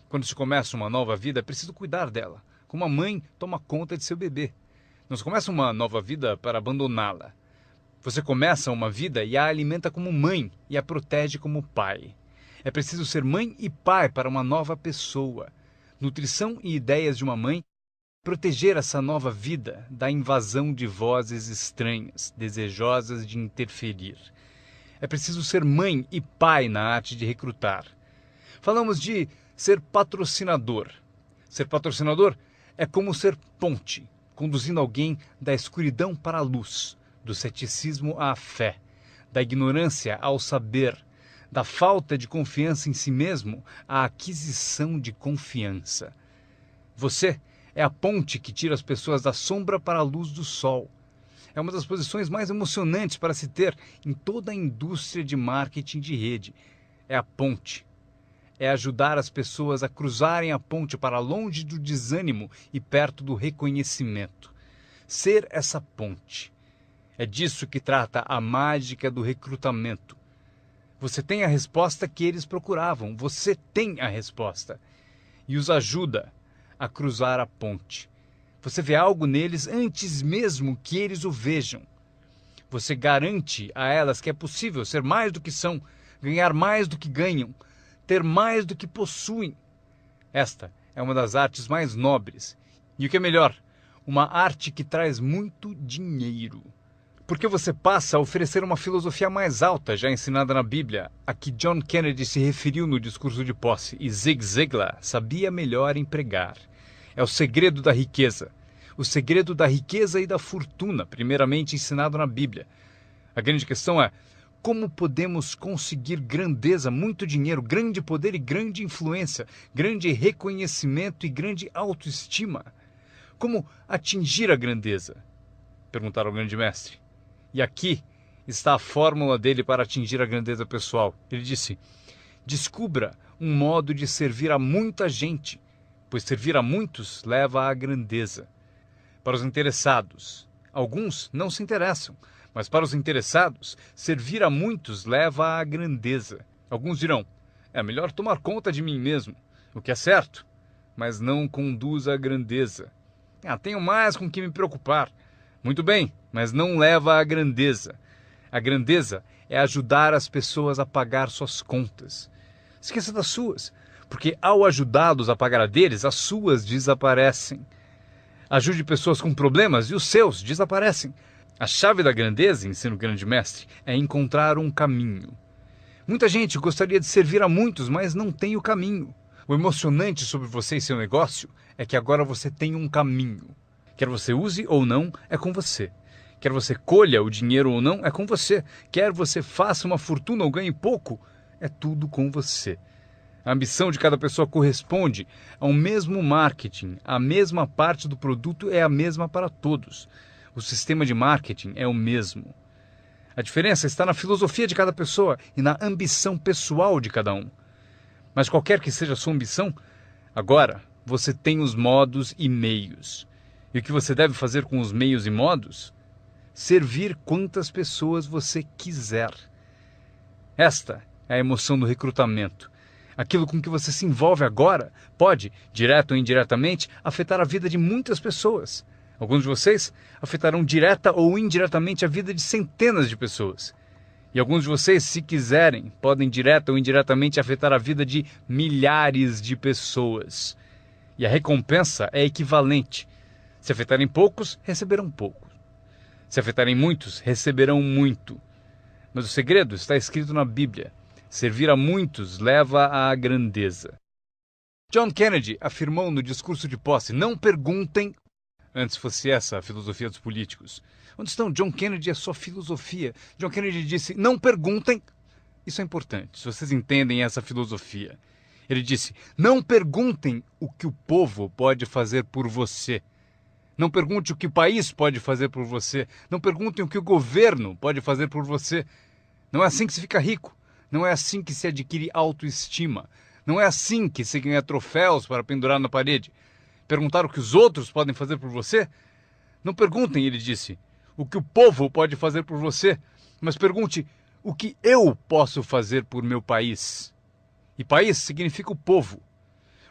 Quando se começa uma nova vida, é preciso cuidar dela. Como a mãe toma conta de seu bebê. Não se começa uma nova vida para abandoná-la. Você começa uma vida e a alimenta como mãe e a protege como pai. É preciso ser mãe e pai para uma nova pessoa. Nutrição e ideias de uma mãe. Proteger essa nova vida da invasão de vozes estranhas, desejosas de interferir. É preciso ser mãe e pai na arte de recrutar. Falamos de ser patrocinador. Ser patrocinador é como ser ponte, conduzindo alguém da escuridão para a luz, do ceticismo à fé, da ignorância ao saber, da falta de confiança em si mesmo à aquisição de confiança. Você é a ponte que tira as pessoas da sombra para a luz do sol. É uma das posições mais emocionantes para se ter em toda a indústria de marketing de rede. É a ponte. É ajudar as pessoas a cruzarem a ponte para longe do desânimo e perto do reconhecimento. Ser essa ponte. É disso que trata a mágica do recrutamento. Você tem a resposta que eles procuravam. Você tem a resposta. E os ajuda a cruzar a ponte. Você vê algo neles antes mesmo que eles o vejam. Você garante a elas que é possível ser mais do que são, ganhar mais do que ganham, ter mais do que possuem. Esta é uma das artes mais nobres. E o que é melhor, uma arte que traz muito dinheiro. Porque você passa a oferecer uma filosofia mais alta, já ensinada na Bíblia, a que John Kennedy se referiu no discurso de posse, e Zig Ziglar sabia melhor empregar. É o segredo da riqueza. O segredo da riqueza e da fortuna, primeiramente ensinado na Bíblia. A grande questão é, Como podemos conseguir grandeza, muito dinheiro, grande poder e grande influência, grande reconhecimento e grande autoestima? Como atingir a grandeza? Perguntaram ao grande mestre. E aqui está a fórmula dele para atingir a grandeza pessoal. Ele disse: descubra um modo de servir a muita gente, pois servir a muitos leva à grandeza. Para os interessados, alguns não se interessam, mas para os interessados, servir a muitos leva à grandeza. Alguns dirão: é melhor tomar conta de mim mesmo, o que é certo, mas não conduz à grandeza. Tenho mais com que me preocupar. Muito bem, mas não leva à grandeza. A grandeza é ajudar as pessoas a pagar suas contas. Esqueça das suas, porque ao ajudá-los a pagar a deles, as suas desaparecem. Ajude pessoas com problemas e os seus desaparecem. A chave da grandeza, ensina o grande mestre, é encontrar um caminho. Muita gente gostaria de servir a muitos, mas não tem o caminho. O emocionante sobre você e seu negócio é que agora você tem um caminho. Quer você use ou não, é com você. Quer você colha o dinheiro ou não, é com você. Quer você faça uma fortuna ou ganhe pouco, é tudo com você. A ambição de cada pessoa corresponde ao mesmo marketing. A mesma parte do produto é a mesma para todos. O sistema de marketing é o mesmo. A diferença está na filosofia de cada pessoa e na ambição pessoal de cada um. Mas qualquer que seja a sua ambição, agora você tem os modos e meios. E o que você deve fazer com os meios e modos? Servir quantas pessoas você quiser. Esta é a emoção do recrutamento. Aquilo com que você se envolve agora pode, direto ou indiretamente, afetar a vida de muitas pessoas. Alguns de vocês afetarão direta ou indiretamente a vida de centenas de pessoas. E alguns de vocês, se quiserem, podem direta ou indiretamente afetar a vida de milhares de pessoas. E a recompensa é equivalente. Se afetarem poucos, receberão pouco. Se afetarem muitos, receberão muito. Mas o segredo está escrito na Bíblia. Servir a muitos leva à grandeza. John Kennedy afirmou no discurso de posse: não perguntem. Antes fosse essa a filosofia dos políticos. Onde estão John Kennedy e a sua filosofia? John Kennedy disse: não perguntem. Isso é importante, se vocês entendem essa filosofia. Ele disse: não perguntem o que o povo pode fazer por você. Não pergunte o que o país pode fazer por você. Não perguntem o que o governo pode fazer por você. Não é assim que se fica rico. Não é assim que se adquire autoestima. Não é assim que se ganha troféus para pendurar na parede. Perguntar o que os outros podem fazer por você? Não perguntem, ele disse, o que o povo pode fazer por você, mas pergunte o que eu posso fazer por meu país. E país significa o povo.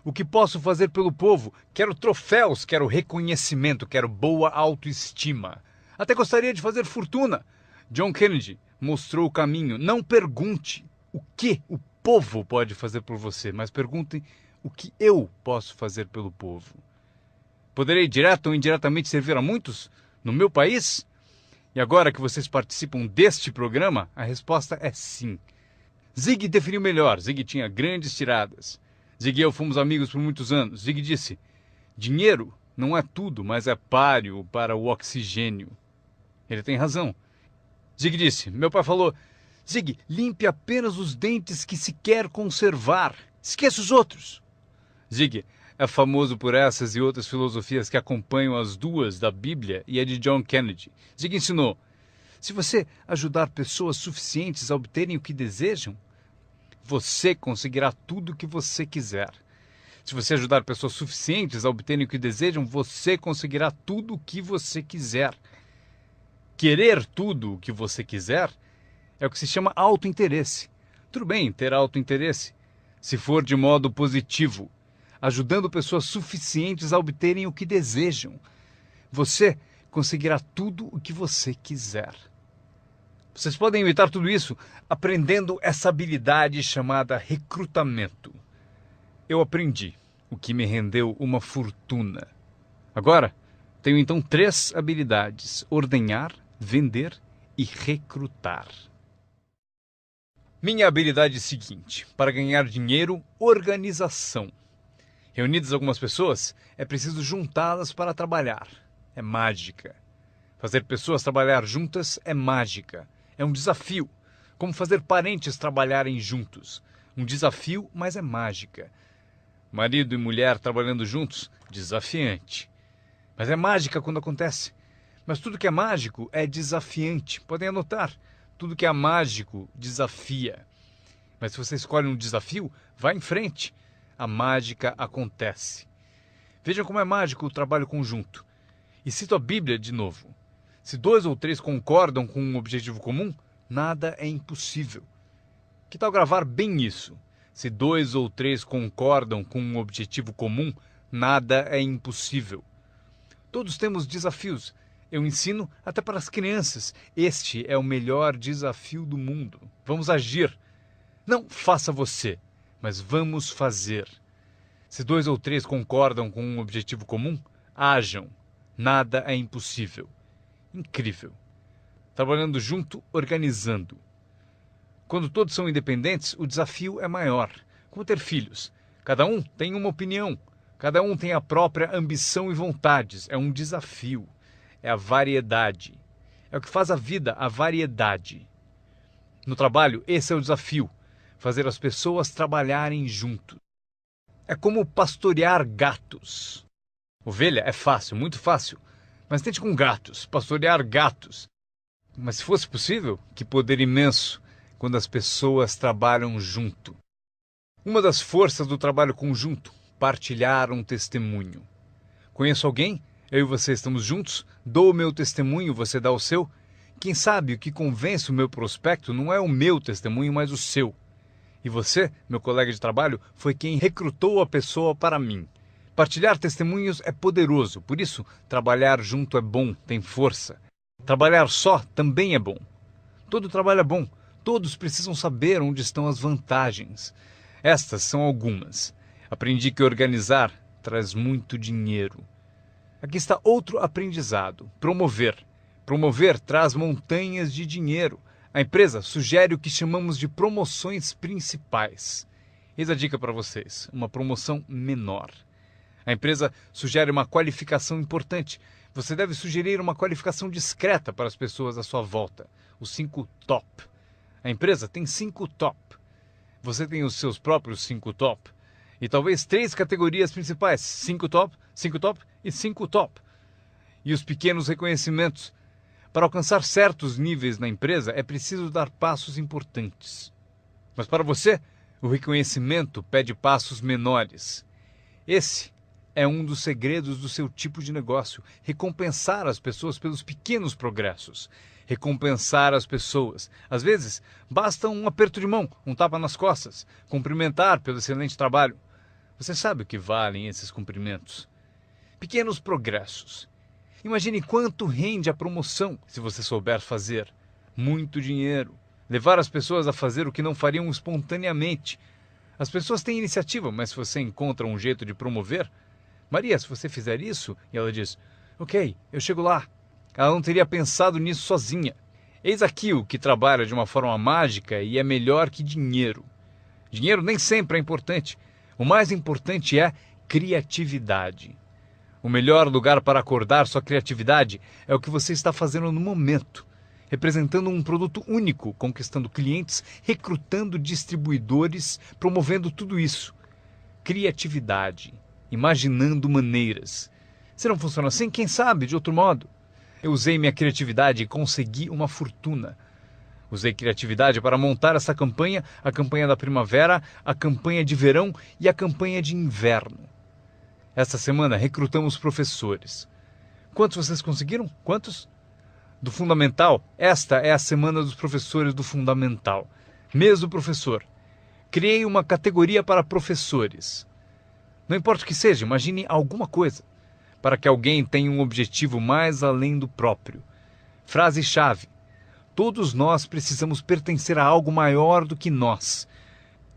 O que posso fazer pelo povo? Quero troféus, quero reconhecimento, quero boa autoestima. Até gostaria de fazer fortuna. John Kennedy mostrou o caminho. Não pergunte o que o povo pode fazer por você, mas pergunte o que eu posso fazer pelo povo. Poderei direto ou indiretamente servir a muitos no meu país? E agora que vocês participam deste programa, a resposta é sim. Zig definiu melhor. Zig tinha grandes tiradas. Zig e eu fomos amigos por muitos anos. Zig disse: dinheiro não é tudo, mas é páreo para o oxigênio. Ele tem razão. Zig disse: meu pai falou, Zig, limpe apenas os dentes que se quer conservar. Esqueça os outros. Zig é famoso por essas e outras filosofias que acompanham as duas da Bíblia e a de John Kennedy. Zig ensinou: se você ajudar pessoas suficientes a obterem o que desejam, você conseguirá tudo o que você quiser. Se você ajudar pessoas suficientes a obterem o que desejam, você conseguirá tudo o que você quiser. Querer tudo o que você quiser é o que se chama autointeresse. Tudo bem ter autointeresse, se for de modo positivo, ajudando pessoas suficientes a obterem o que desejam. Você conseguirá tudo o que você quiser. Vocês podem imitar tudo isso aprendendo essa habilidade chamada recrutamento. Eu aprendi, o que me rendeu uma fortuna. Agora, tenho então 3 habilidades: ordenhar, vender e recrutar. Minha habilidade é a seguinte: para ganhar dinheiro, organização. Reunidas algumas pessoas, é preciso juntá-las para trabalhar. É mágica. Fazer pessoas trabalhar juntas é mágica. É um desafio. Como fazer parentes trabalharem juntos. Um desafio, mas é mágica. Marido e mulher trabalhando juntos, desafiante. Mas é mágica quando acontece. Mas tudo que é mágico é desafiante. Podem anotar. Tudo que é mágico desafia. Mas se você escolhe um desafio, vá em frente. A mágica acontece. Vejam como é mágico o trabalho conjunto. E cito a Bíblia de novo. Se 2 ou 3 concordam com um objetivo comum, nada é impossível. Que tal gravar bem isso? Se 2 ou 3 concordam com um objetivo comum, nada é impossível. Todos temos desafios. Eu ensino até para as crianças. Este é o melhor desafio do mundo. Vamos agir. Não faça você, mas vamos fazer. Se 2 ou 3 concordam com um objetivo comum, hajam. Nada é impossível. Incrível. Trabalhando junto, organizando. Quando todos são independentes, o desafio é maior. Como ter filhos. Cada um tem uma opinião. Cada um tem a própria ambição e vontades. É um desafio. É a variedade. É o que faz a vida, a variedade. No trabalho, esse é o desafio. Fazer as pessoas trabalharem juntos. É como pastorear gatos. Ovelha é fácil, muito fácil. Mas tente com gatos, pastorear gatos. Mas se fosse possível, que poder imenso quando as pessoas trabalham junto. Uma das forças do trabalho conjunto, partilhar um testemunho. Conheço alguém? Eu e você estamos juntos? Dou o meu testemunho, você dá o seu? Quem sabe o que convence o meu prospecto não é o meu testemunho, mas o seu. E você, meu colega de trabalho, foi quem recrutou a pessoa para mim. Partilhar testemunhos é poderoso, por isso trabalhar junto é bom, tem força. Trabalhar só também é bom. Todo trabalho é bom, todos precisam saber onde estão as vantagens. Estas são algumas. Aprendi que organizar traz muito dinheiro. Aqui está outro aprendizado, promover. Promover traz montanhas de dinheiro. A empresa sugere o que chamamos de promoções principais. Eis a dica para vocês, uma promoção menor. A empresa sugere uma qualificação importante. Você deve sugerir uma qualificação discreta para as pessoas à sua volta. Os 5 top. A empresa tem 5 top. Você tem os seus próprios 5 top. E talvez 3 categorias principais. 5 top, 5 top e 5 top. E os pequenos reconhecimentos. Para alcançar certos níveis na empresa, é preciso dar passos importantes. Mas para você, o reconhecimento pede passos menores. Esse é um dos segredos do seu tipo de negócio. Recompensar as pessoas pelos pequenos progressos. Recompensar as pessoas. Às vezes, basta um aperto de mão, um tapa nas costas. Cumprimentar pelo excelente trabalho. Você sabe o que valem esses cumprimentos. Pequenos progressos. Imagine quanto rende a promoção se você souber fazer. Muito dinheiro. Levar as pessoas a fazer o que não fariam espontaneamente. As pessoas têm iniciativa, mas se você encontra um jeito de promover... Maria, se você fizer isso... E ela diz, ok, eu chego lá. Ela não teria pensado nisso sozinha. Eis aqui o que trabalha de uma forma mágica e é melhor que dinheiro. Dinheiro nem sempre é importante. O mais importante é criatividade. O melhor lugar para acordar sua criatividade é o que você está fazendo no momento. Representando um produto único, conquistando clientes, recrutando distribuidores, promovendo tudo isso. Criatividade. Imaginando maneiras. Se não funciona assim, quem sabe de outro modo? Eu usei minha criatividade e consegui uma fortuna. Usei criatividade para montar essa campanha, a campanha da primavera, a campanha de verão e a campanha de inverno. Esta semana recrutamos professores. Quantos vocês conseguiram? Quantos? Do Fundamental, esta é a semana dos professores do Fundamental. Mês do professor. Criei uma categoria para professores. Não importa o que seja, imagine alguma coisa. Para que alguém tenha um objetivo mais além do próprio. Frase-chave. Todos nós precisamos pertencer a algo maior do que nós.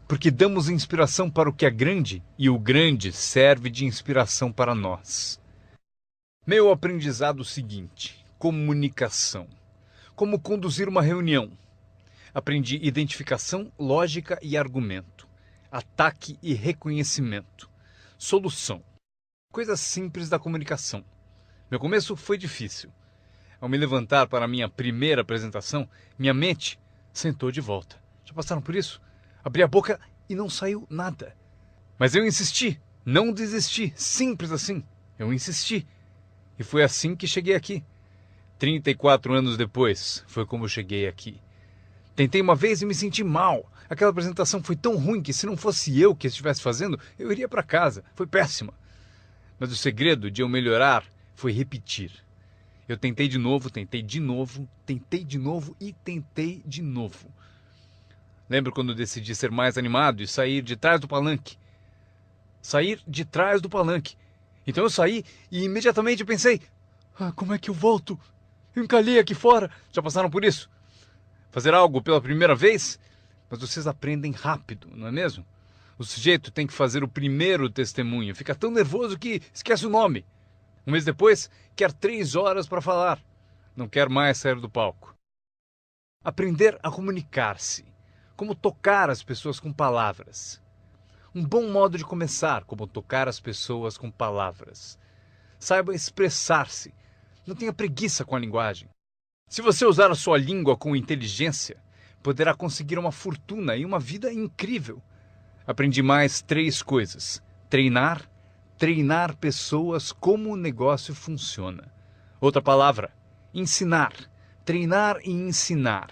Porque damos inspiração para o que é grande e o grande serve de inspiração para nós. Meu aprendizado seguinte. Comunicação. Como conduzir uma reunião. Aprendi identificação, lógica e argumento. Ataque e reconhecimento. Solução. Coisas simples da comunicação. Meu começo foi difícil. Ao me levantar para a minha primeira apresentação, minha mente Sentou de volta. Já passaram por isso? Abri a boca e não saiu nada. Mas eu insisti, não desisti, simples assim. Eu insisti. E foi assim que cheguei aqui. 34 anos depois, foi como eu cheguei aqui. Tentei uma vez e me senti mal. Aquela apresentação foi tão ruim que se não fosse eu que estivesse fazendo, eu iria para casa. Foi péssima. Mas o segredo de eu melhorar foi repetir. Eu tentei de novo, tentei de novo, tentei de novo e tentei de novo. Lembro quando decidi ser mais animado e sair de trás do palanque. Sair de trás do palanque. Então eu saí e imediatamente pensei, como é que eu volto? Eu encalhei aqui fora. Já passaram por isso? Fazer algo pela primeira vez? Mas vocês aprendem rápido, não é mesmo? O sujeito tem que fazer o primeiro testemunho. Fica tão nervoso que esquece o nome. Um mês depois, quer 3 horas para falar. Não quer mais sair do palco. Aprender a comunicar-se. Como tocar as pessoas com palavras. Um bom modo de começar, como tocar as pessoas com palavras. Saiba expressar-se. Não tenha preguiça com a linguagem. Se você usar a sua língua com inteligência, poderá conseguir uma fortuna e uma vida incrível. Aprendi mais 3 coisas. Treinar pessoas como o negócio funciona. Outra palavra, ensinar. Treinar e ensinar.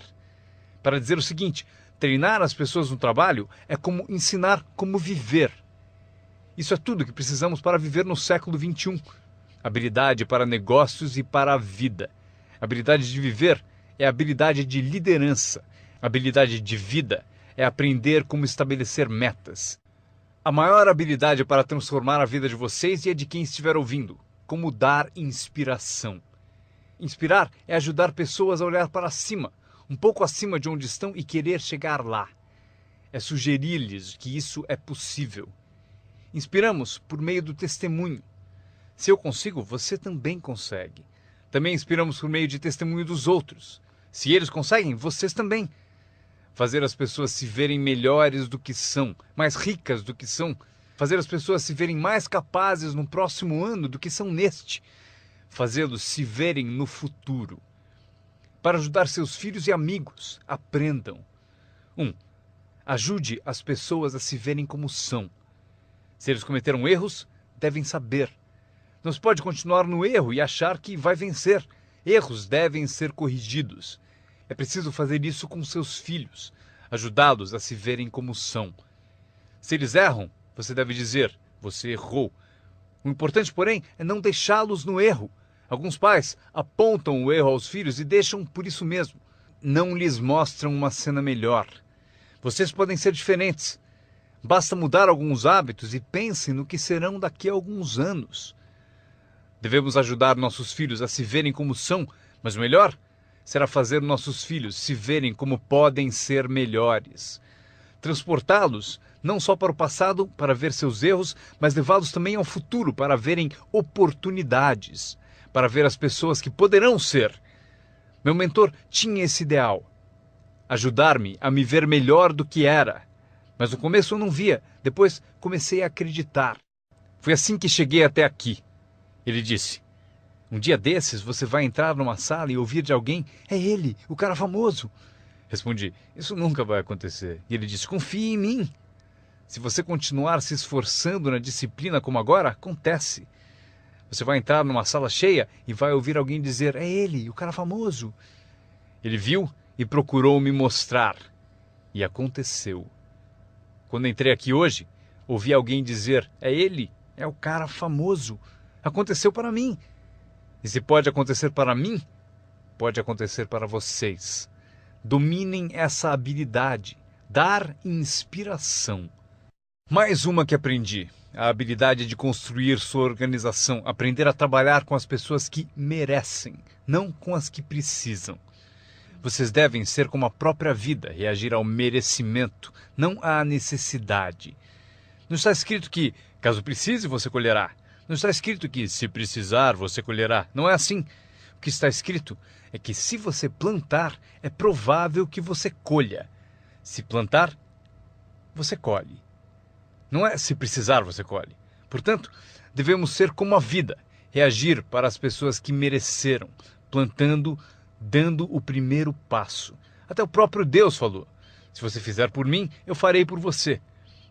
Para dizer o seguinte, treinar as pessoas no trabalho é como ensinar como viver. Isso é tudo que precisamos para viver no século XXI. Habilidade para negócios e para a vida. Habilidade de viver é habilidade de liderança. Habilidade de vida é aprender como estabelecer metas. A maior habilidade para transformar a vida de vocês e a de quem estiver ouvindo. Como dar inspiração. Inspirar é ajudar pessoas a olhar para cima, um pouco acima de onde estão e querer chegar lá. É sugerir-lhes que isso é possível. Inspiramos por meio do testemunho. Se eu consigo, você também consegue. Também inspiramos por meio de testemunho dos outros. Se eles conseguem, vocês também. Fazer as pessoas se verem melhores do que são, mais ricas do que são. Fazer as pessoas se verem mais capazes no próximo ano do que são neste. Fazê-los se verem no futuro. Para ajudar seus filhos e amigos, aprendam. 1. Ajude as pessoas a se verem como são. Se eles cometeram erros, devem saber. Não se pode continuar no erro e achar que vai vencer. Erros devem ser corrigidos. É preciso fazer isso com seus filhos, ajudá-los a se verem como são. Se eles erram, você deve dizer, você errou. O importante, porém, é não deixá-los no erro. Alguns pais apontam o erro aos filhos e deixam por isso mesmo. Não lhes mostram uma cena melhor. Vocês podem ser diferentes. Basta mudar alguns hábitos e pensem no que serão daqui a alguns anos. Devemos ajudar nossos filhos a se verem como são, mas o melhor será fazer nossos filhos se verem como podem ser melhores. Transportá-los não só para o passado para ver seus erros, mas levá-los também ao futuro para verem oportunidades, para ver as pessoas que poderão ser. Meu mentor tinha esse ideal, ajudar-me a me ver melhor do que era. Mas no começo eu não via, depois comecei a acreditar. Foi assim que cheguei até aqui. Ele disse, um dia desses você vai entrar numa sala e ouvir de alguém, é ele, o cara famoso. Respondi, isso nunca vai acontecer. E ele disse, confie em mim. Se você continuar se esforçando na disciplina como agora, acontece. Você vai entrar numa sala cheia e vai ouvir alguém dizer, é ele, o cara famoso. Ele viu e procurou me mostrar. E aconteceu. Quando entrei aqui hoje, ouvi alguém dizer, é ele, é o cara famoso. Aconteceu para mim. E se pode acontecer para mim, pode acontecer para vocês. Dominem essa habilidade, dar inspiração. Mais uma que aprendi, a habilidade de construir sua organização, aprender a trabalhar com as pessoas que merecem, não com as que precisam. Vocês devem ser como a própria vida, reagir ao merecimento, não à necessidade. Não está escrito que, caso precise, você colherá. Não está escrito que, se precisar, você colherá. Não é assim. O que está escrito é que, se você plantar, é provável que você colha. Se plantar, você colhe. Não é se precisar, você colhe. Portanto, devemos ser como a vida, reagir para as pessoas que mereceram, plantando, dando o primeiro passo. Até o próprio Deus falou: se você fizer por mim, eu farei por você.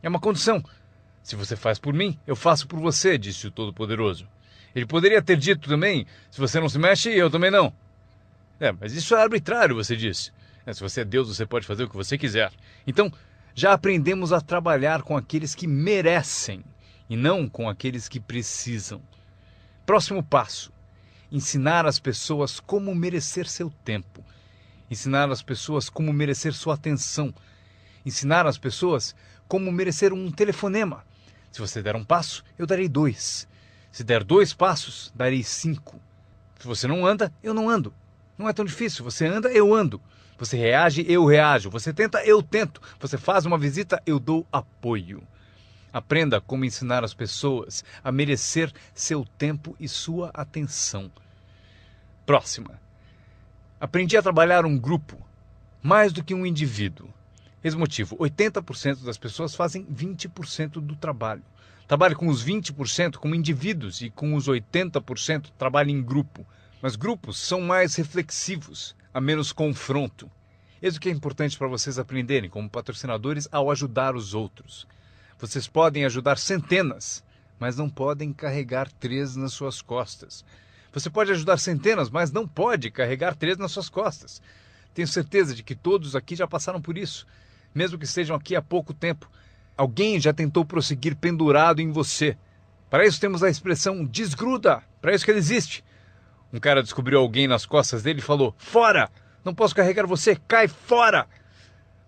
É uma condição. Se você faz por mim, eu faço por você, disse o Todo-Poderoso. Ele poderia ter dito também: se você não se mexe, eu também não. Mas isso é arbitrário, você disse. Se você é Deus, você pode fazer o que você quiser. Então, já aprendemos a trabalhar com aqueles que merecem e não com aqueles que precisam. Próximo passo: ensinar as pessoas como merecer seu tempo. Ensinar as pessoas como merecer sua atenção. Ensinar as pessoas como merecer um telefonema. Se você der um passo, eu darei 2. Se der 2 passos, darei 5. Se você não anda, eu não ando. Não é tão difícil. Você anda, eu ando. Você reage, eu reajo. Você tenta, eu tento. Você faz uma visita, eu dou apoio. Aprenda como ensinar as pessoas a merecer seu tempo e sua atenção. Próxima. Aprendi a trabalhar um grupo, mais do que um indivíduo. Esse motivo: 80% das pessoas fazem 20% do trabalho. Trabalhe com os 20% como indivíduos e com os 80% trabalhe em grupo. Mas grupos são mais reflexivos, há menos confronto. Isso que é importante para vocês aprenderem como patrocinadores ao ajudar os outros. Vocês podem ajudar centenas, mas não podem carregar 3 nas suas costas. Você pode ajudar centenas, mas não pode carregar 3 nas suas costas. Tenho certeza de que todos aqui já passaram por isso, mesmo que estejam aqui há pouco tempo. Alguém já tentou prosseguir pendurado em você. Para isso temos a expressão desgruda, para isso que ele existe. Um cara descobriu alguém nas costas dele e falou: fora! Não posso carregar você, cai fora!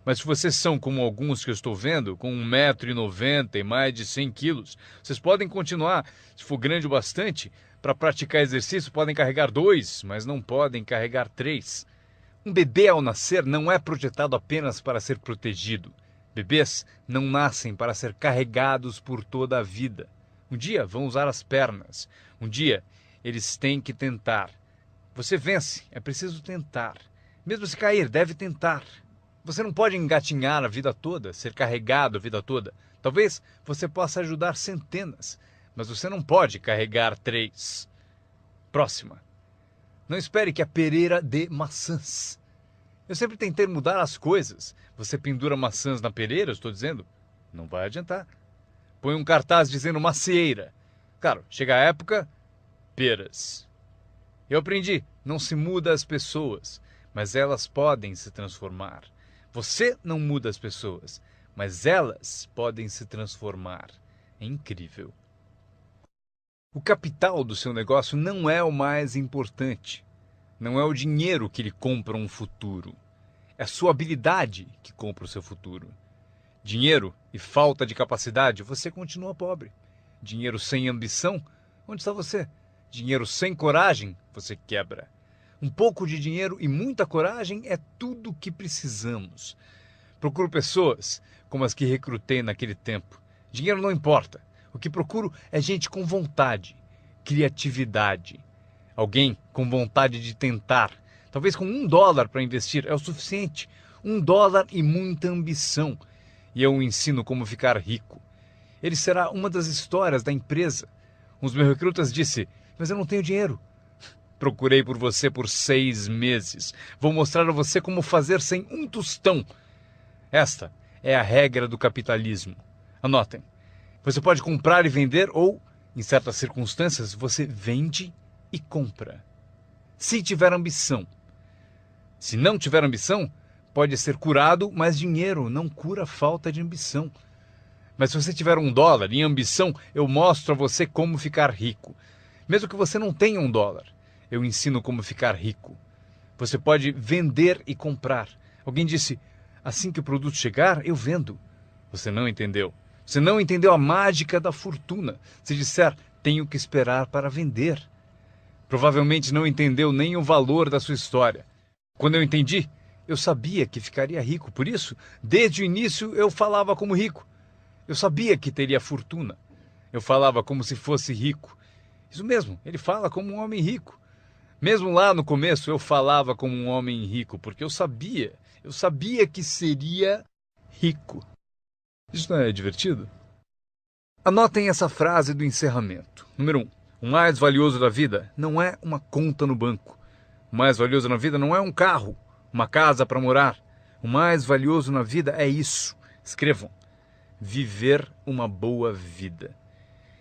Mas se vocês são como alguns que eu estou vendo, com 1,90 m e mais de 100 quilos, vocês podem continuar, se for grande o bastante, para praticar exercício podem carregar 2, mas não podem carregar 3. Um bebê ao nascer não é projetado apenas para ser protegido. Bebês não nascem para ser carregados por toda a vida. Um dia vão usar as pernas. Um dia eles têm que tentar. Você vence, é preciso tentar. Mesmo se cair, deve tentar. Você não pode engatinhar a vida toda, ser carregado a vida toda. Talvez você possa ajudar centenas, mas você não pode carregar 3. Próxima. Não espere que a pereira dê maçãs. Eu sempre tentei mudar as coisas. Você pendura maçãs na pereira, eu estou dizendo? Não vai adiantar. Põe um cartaz dizendo macieira. Claro, chega a época, peras. Eu aprendi, não se muda as pessoas, mas elas podem se transformar. Você não muda as pessoas, mas elas podem se transformar. É incrível. O capital do seu negócio não é o mais importante. Não é o dinheiro que lhe compra um futuro. É a sua habilidade que compra o seu futuro. Dinheiro e falta de capacidade, você continua pobre. Dinheiro sem ambição, onde está você? Dinheiro sem coragem, você quebra. Um pouco de dinheiro e muita coragem é tudo o que precisamos. Procuro pessoas como as que recrutei naquele tempo. Dinheiro não importa. O que procuro é gente com vontade, criatividade. Alguém com vontade de tentar. Talvez com $1 para investir é o suficiente. $1 e muita ambição. E eu o ensino como ficar rico. Ele será uma das histórias da empresa. Um dos meus recrutas disse: mas eu não tenho dinheiro. Procurei por você por 6 meses. Vou mostrar a você como fazer sem um tostão. Esta é a regra do capitalismo. Anotem. Você pode comprar e vender ou, em certas circunstâncias, você vende e compra. Se tiver ambição. Se não tiver ambição, pode ser curado, mas dinheiro não cura a falta de ambição. Mas se você tiver $1 em ambição, eu mostro a você como ficar rico. Mesmo que você não tenha $1, eu ensino como ficar rico. Você pode vender e comprar. Alguém disse: assim que o produto chegar, eu vendo. Você não entendeu. Você não entendeu a mágica da fortuna. Se disser, tenho que esperar para vender. Provavelmente não entendeu nem o valor da sua história. Quando eu entendi, eu sabia que ficaria rico. Por isso, desde o início, eu falava como rico. Eu sabia que teria fortuna. Eu falava como se fosse rico. Isso mesmo, ele fala como um homem rico. Mesmo lá no começo, eu falava como um homem rico, porque eu sabia que seria rico. Isso não é divertido? Anotem essa frase do encerramento. Número 1. O mais valioso da vida não é uma conta no banco. O mais valioso na vida não é um carro, uma casa para morar. O mais valioso na vida é isso. Escrevam: viver uma boa vida.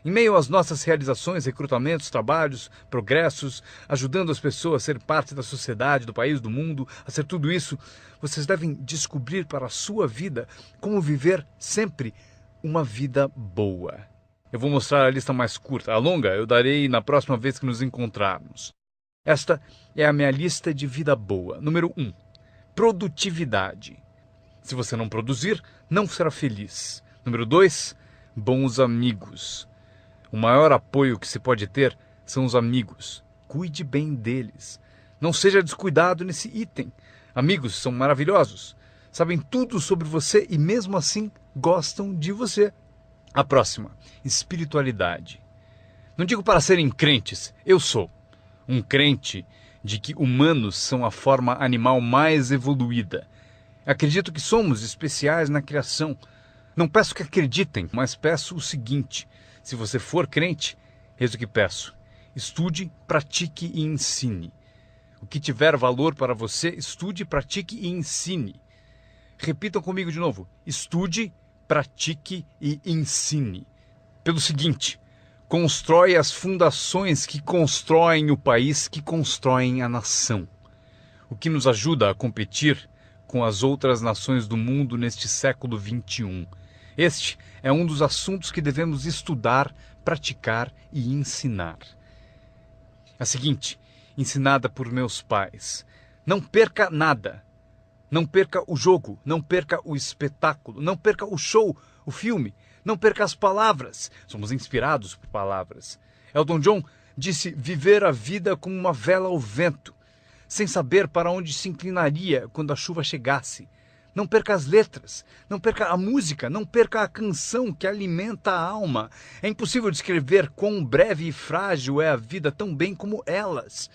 Em meio às nossas realizações, recrutamentos, trabalhos, progressos, ajudando as pessoas a ser parte da sociedade, do país, do mundo, a ser tudo isso, vocês devem descobrir para a sua vida como viver sempre uma vida boa. Eu vou mostrar a lista mais curta. A longa eu darei na próxima vez que nos encontrarmos. Esta é a minha lista de vida boa. Número 1. Produtividade. Se você não produzir, não será feliz. Número 2. Bons amigos. O maior apoio que se pode ter são os amigos. Cuide bem deles. Não seja descuidado nesse item. Amigos são maravilhosos. Sabem tudo sobre você e mesmo assim gostam de você. A próxima, espiritualidade. Não digo para serem crentes, eu sou um crente de que humanos são a forma animal mais evoluída. Acredito que somos especiais na criação. Não peço que acreditem, mas peço o seguinte: se você for crente, eis o que peço: estude, pratique e ensine. O que tiver valor para você, estude, pratique e ensine. Repitam comigo de novo: estude, pratique e ensine. Pelo seguinte: constrói as fundações que constroem o país, que constroem a nação. O que nos ajuda a competir com as outras nações do mundo neste século XXI. Este é um dos assuntos que devemos estudar, praticar e ensinar. A seguinte, ensinada por meus pais: não perca nada. Não perca o jogo, não perca o espetáculo, não perca o show, o filme, não perca as palavras. Somos inspirados por palavras. Elton John disse viver a vida como uma vela ao vento, sem saber para onde se inclinaria quando a chuva chegasse. Não perca as letras, não perca a música, não perca a canção que alimenta a alma. É impossível descrever quão breve e frágil é a vida tão bem como elas.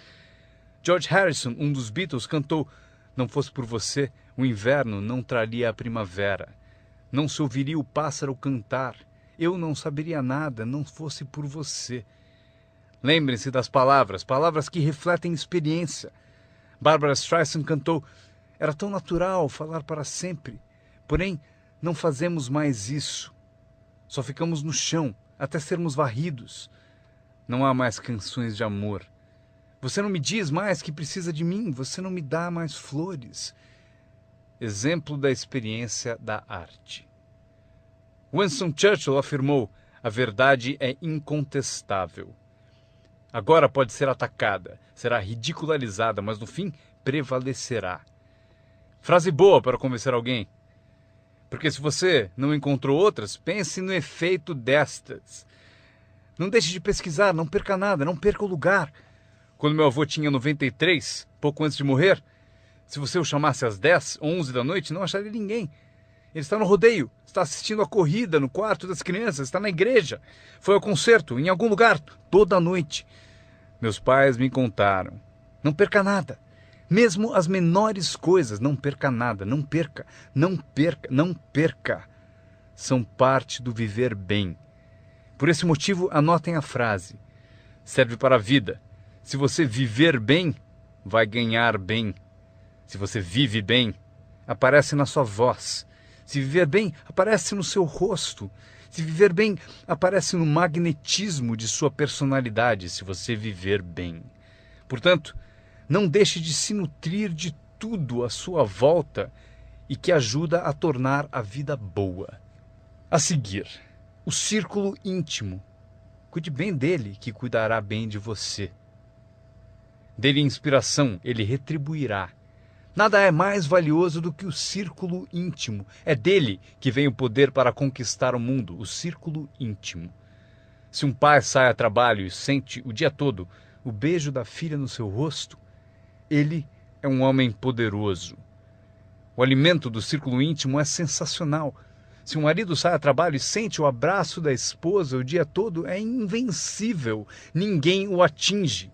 George Harrison, um dos Beatles, cantou: não fosse por você, o inverno não traria a primavera. Não se ouviria o pássaro cantar. Eu não saberia nada, não fosse por você. Lembrem-se das palavras, palavras que refletem experiência. Barbra Streisand cantou: era tão natural falar para sempre. Porém, não fazemos mais isso. Só ficamos no chão, até sermos varridos. Não há mais canções de amor. Você não me diz mais que precisa de mim, você não me dá mais flores. Exemplo da experiência da arte. Winston Churchill afirmou: a verdade é incontestável. Agora pode ser atacada, será ridicularizada, mas no fim prevalecerá. Frase boa para convencer alguém. Porque se você não encontrou outras, pense no efeito destas. Não deixe de pesquisar, não perca nada, não perca o lugar. Quando meu avô tinha 93, pouco antes de morrer, se você o chamasse às 10, 11 da noite, não acharia ninguém. Ele está no rodeio, está assistindo a corrida no quarto das crianças, está na igreja, foi ao concerto, em algum lugar, toda a noite. Meus pais me contaram: não perca nada. Mesmo as menores coisas, não perca nada, não perca, não perca, não perca. São parte do viver bem. Por esse motivo, anotem a frase. Serve para a vida. Se você viver bem, vai ganhar bem. Se você vive bem, aparece na sua voz. Se viver bem, aparece no seu rosto. Se viver bem, aparece no magnetismo de sua personalidade, se você viver bem. Portanto, não deixe de se nutrir de tudo à sua volta e que ajuda a tornar a vida boa. A seguir, o círculo íntimo. Cuide bem dele, que cuidará bem de você. Dê-lhe inspiração, ele retribuirá. Nada é mais valioso do que o círculo íntimo. É dele que vem o poder para conquistar o mundo, o círculo íntimo. Se um pai sai a trabalho e sente o dia todo o beijo da filha no seu rosto, ele é um homem poderoso. O alimento do círculo íntimo é sensacional. Se um marido sai a trabalho e sente o abraço da esposa o dia todo, é invencível. Ninguém o atinge.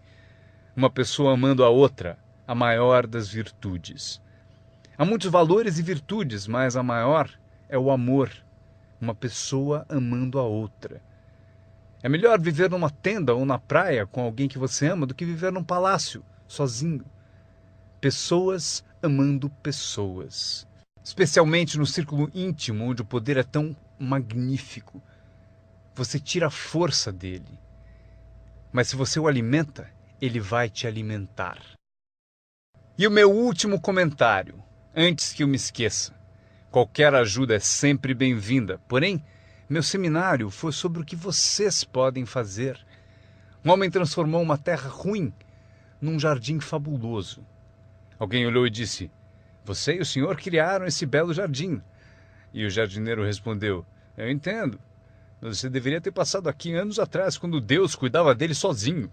Uma pessoa amando a outra, a maior das virtudes. Há muitos valores e virtudes, mas a maior é o amor. Uma pessoa amando a outra. É melhor viver numa tenda ou na praia com alguém que você ama do que viver num palácio, sozinho. Pessoas amando pessoas. especialmente no círculo íntimo, onde o poder é tão magnífico. Você tira a força dele, mas se você o alimenta, ele vai te alimentar. E o meu último comentário, antes que eu me esqueça. Qualquer ajuda é sempre bem-vinda, porém, meu seminário foi sobre o que vocês podem fazer. Um homem transformou uma terra ruim num jardim fabuloso. Alguém olhou e disse: "Você e o senhor criaram esse belo jardim." E o jardineiro respondeu: "Eu entendo. Você deveria ter passado aqui anos atrás, quando Deus cuidava dele sozinho."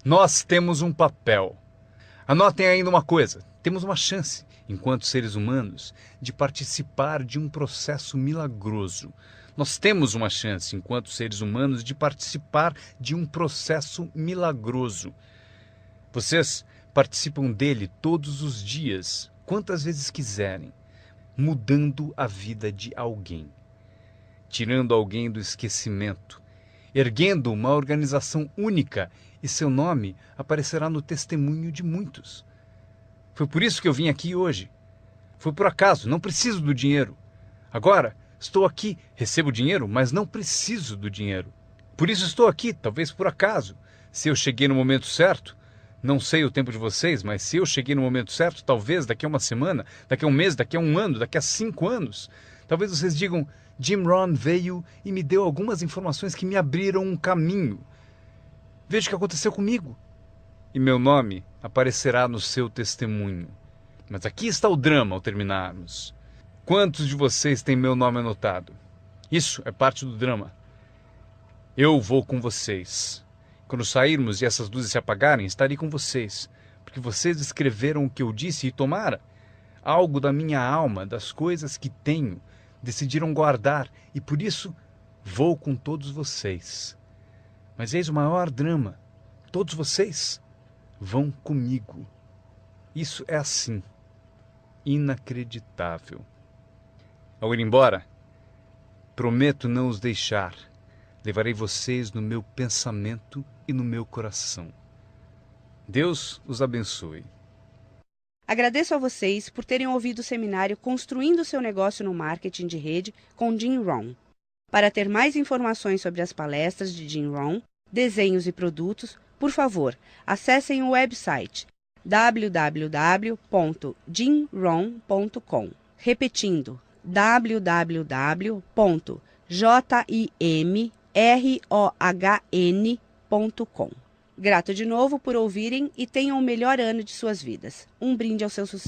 Nós temos um papel. Anotem ainda uma coisa: temos uma chance, enquanto seres humanos, de participar de um processo milagroso. Nós temos uma chance, enquanto seres humanos, de participar de um processo milagroso. Vocês participam dele todos os dias, quantas vezes quiserem, mudando a vida de alguém, tirando alguém do esquecimento, erguendo uma organização única, e seu nome aparecerá no testemunho de muitos. Foi por isso que eu vim aqui hoje. Foi por acaso, não preciso do dinheiro. Agora, estou aqui, recebo dinheiro, mas não preciso do dinheiro. Por isso estou aqui, talvez por acaso. Se eu cheguei no momento certo, não sei o tempo de vocês, mas se eu cheguei no momento certo, talvez daqui a uma semana, daqui a um mês, daqui a um ano, daqui a 5 anos, talvez vocês digam: Jim Rohn veio e me deu algumas informações que me abriram um caminho. Veja o que aconteceu comigo. E meu nome aparecerá no seu testemunho. Mas aqui está o drama ao terminarmos. Quantos de vocês têm meu nome anotado? Isso é parte do drama. Eu vou com vocês. Quando sairmos e essas luzes se apagarem, estarei com vocês. Porque vocês escreveram o que eu disse e tomara algo da minha alma, das coisas que tenho, decidiram guardar. E por isso vou com todos vocês. Mas eis o maior drama. Todos vocês vão comigo. Isso é assim. Inacreditável. Ao ir embora, prometo não os deixar. Levarei vocês no meu pensamento e no meu coração. Deus os abençoe. Agradeço a vocês por terem ouvido o seminário Construindo seu Negócio no Marketing de Rede com Jim Rohn. Para ter mais informações sobre as palestras de Jim Rohn, desenhos e produtos, por favor, acessem o website www.jimrohn.com. Repetindo, www.jimrohn.com. Grato de novo por ouvirem e tenham o melhor ano de suas vidas. Um brinde ao seu sucesso.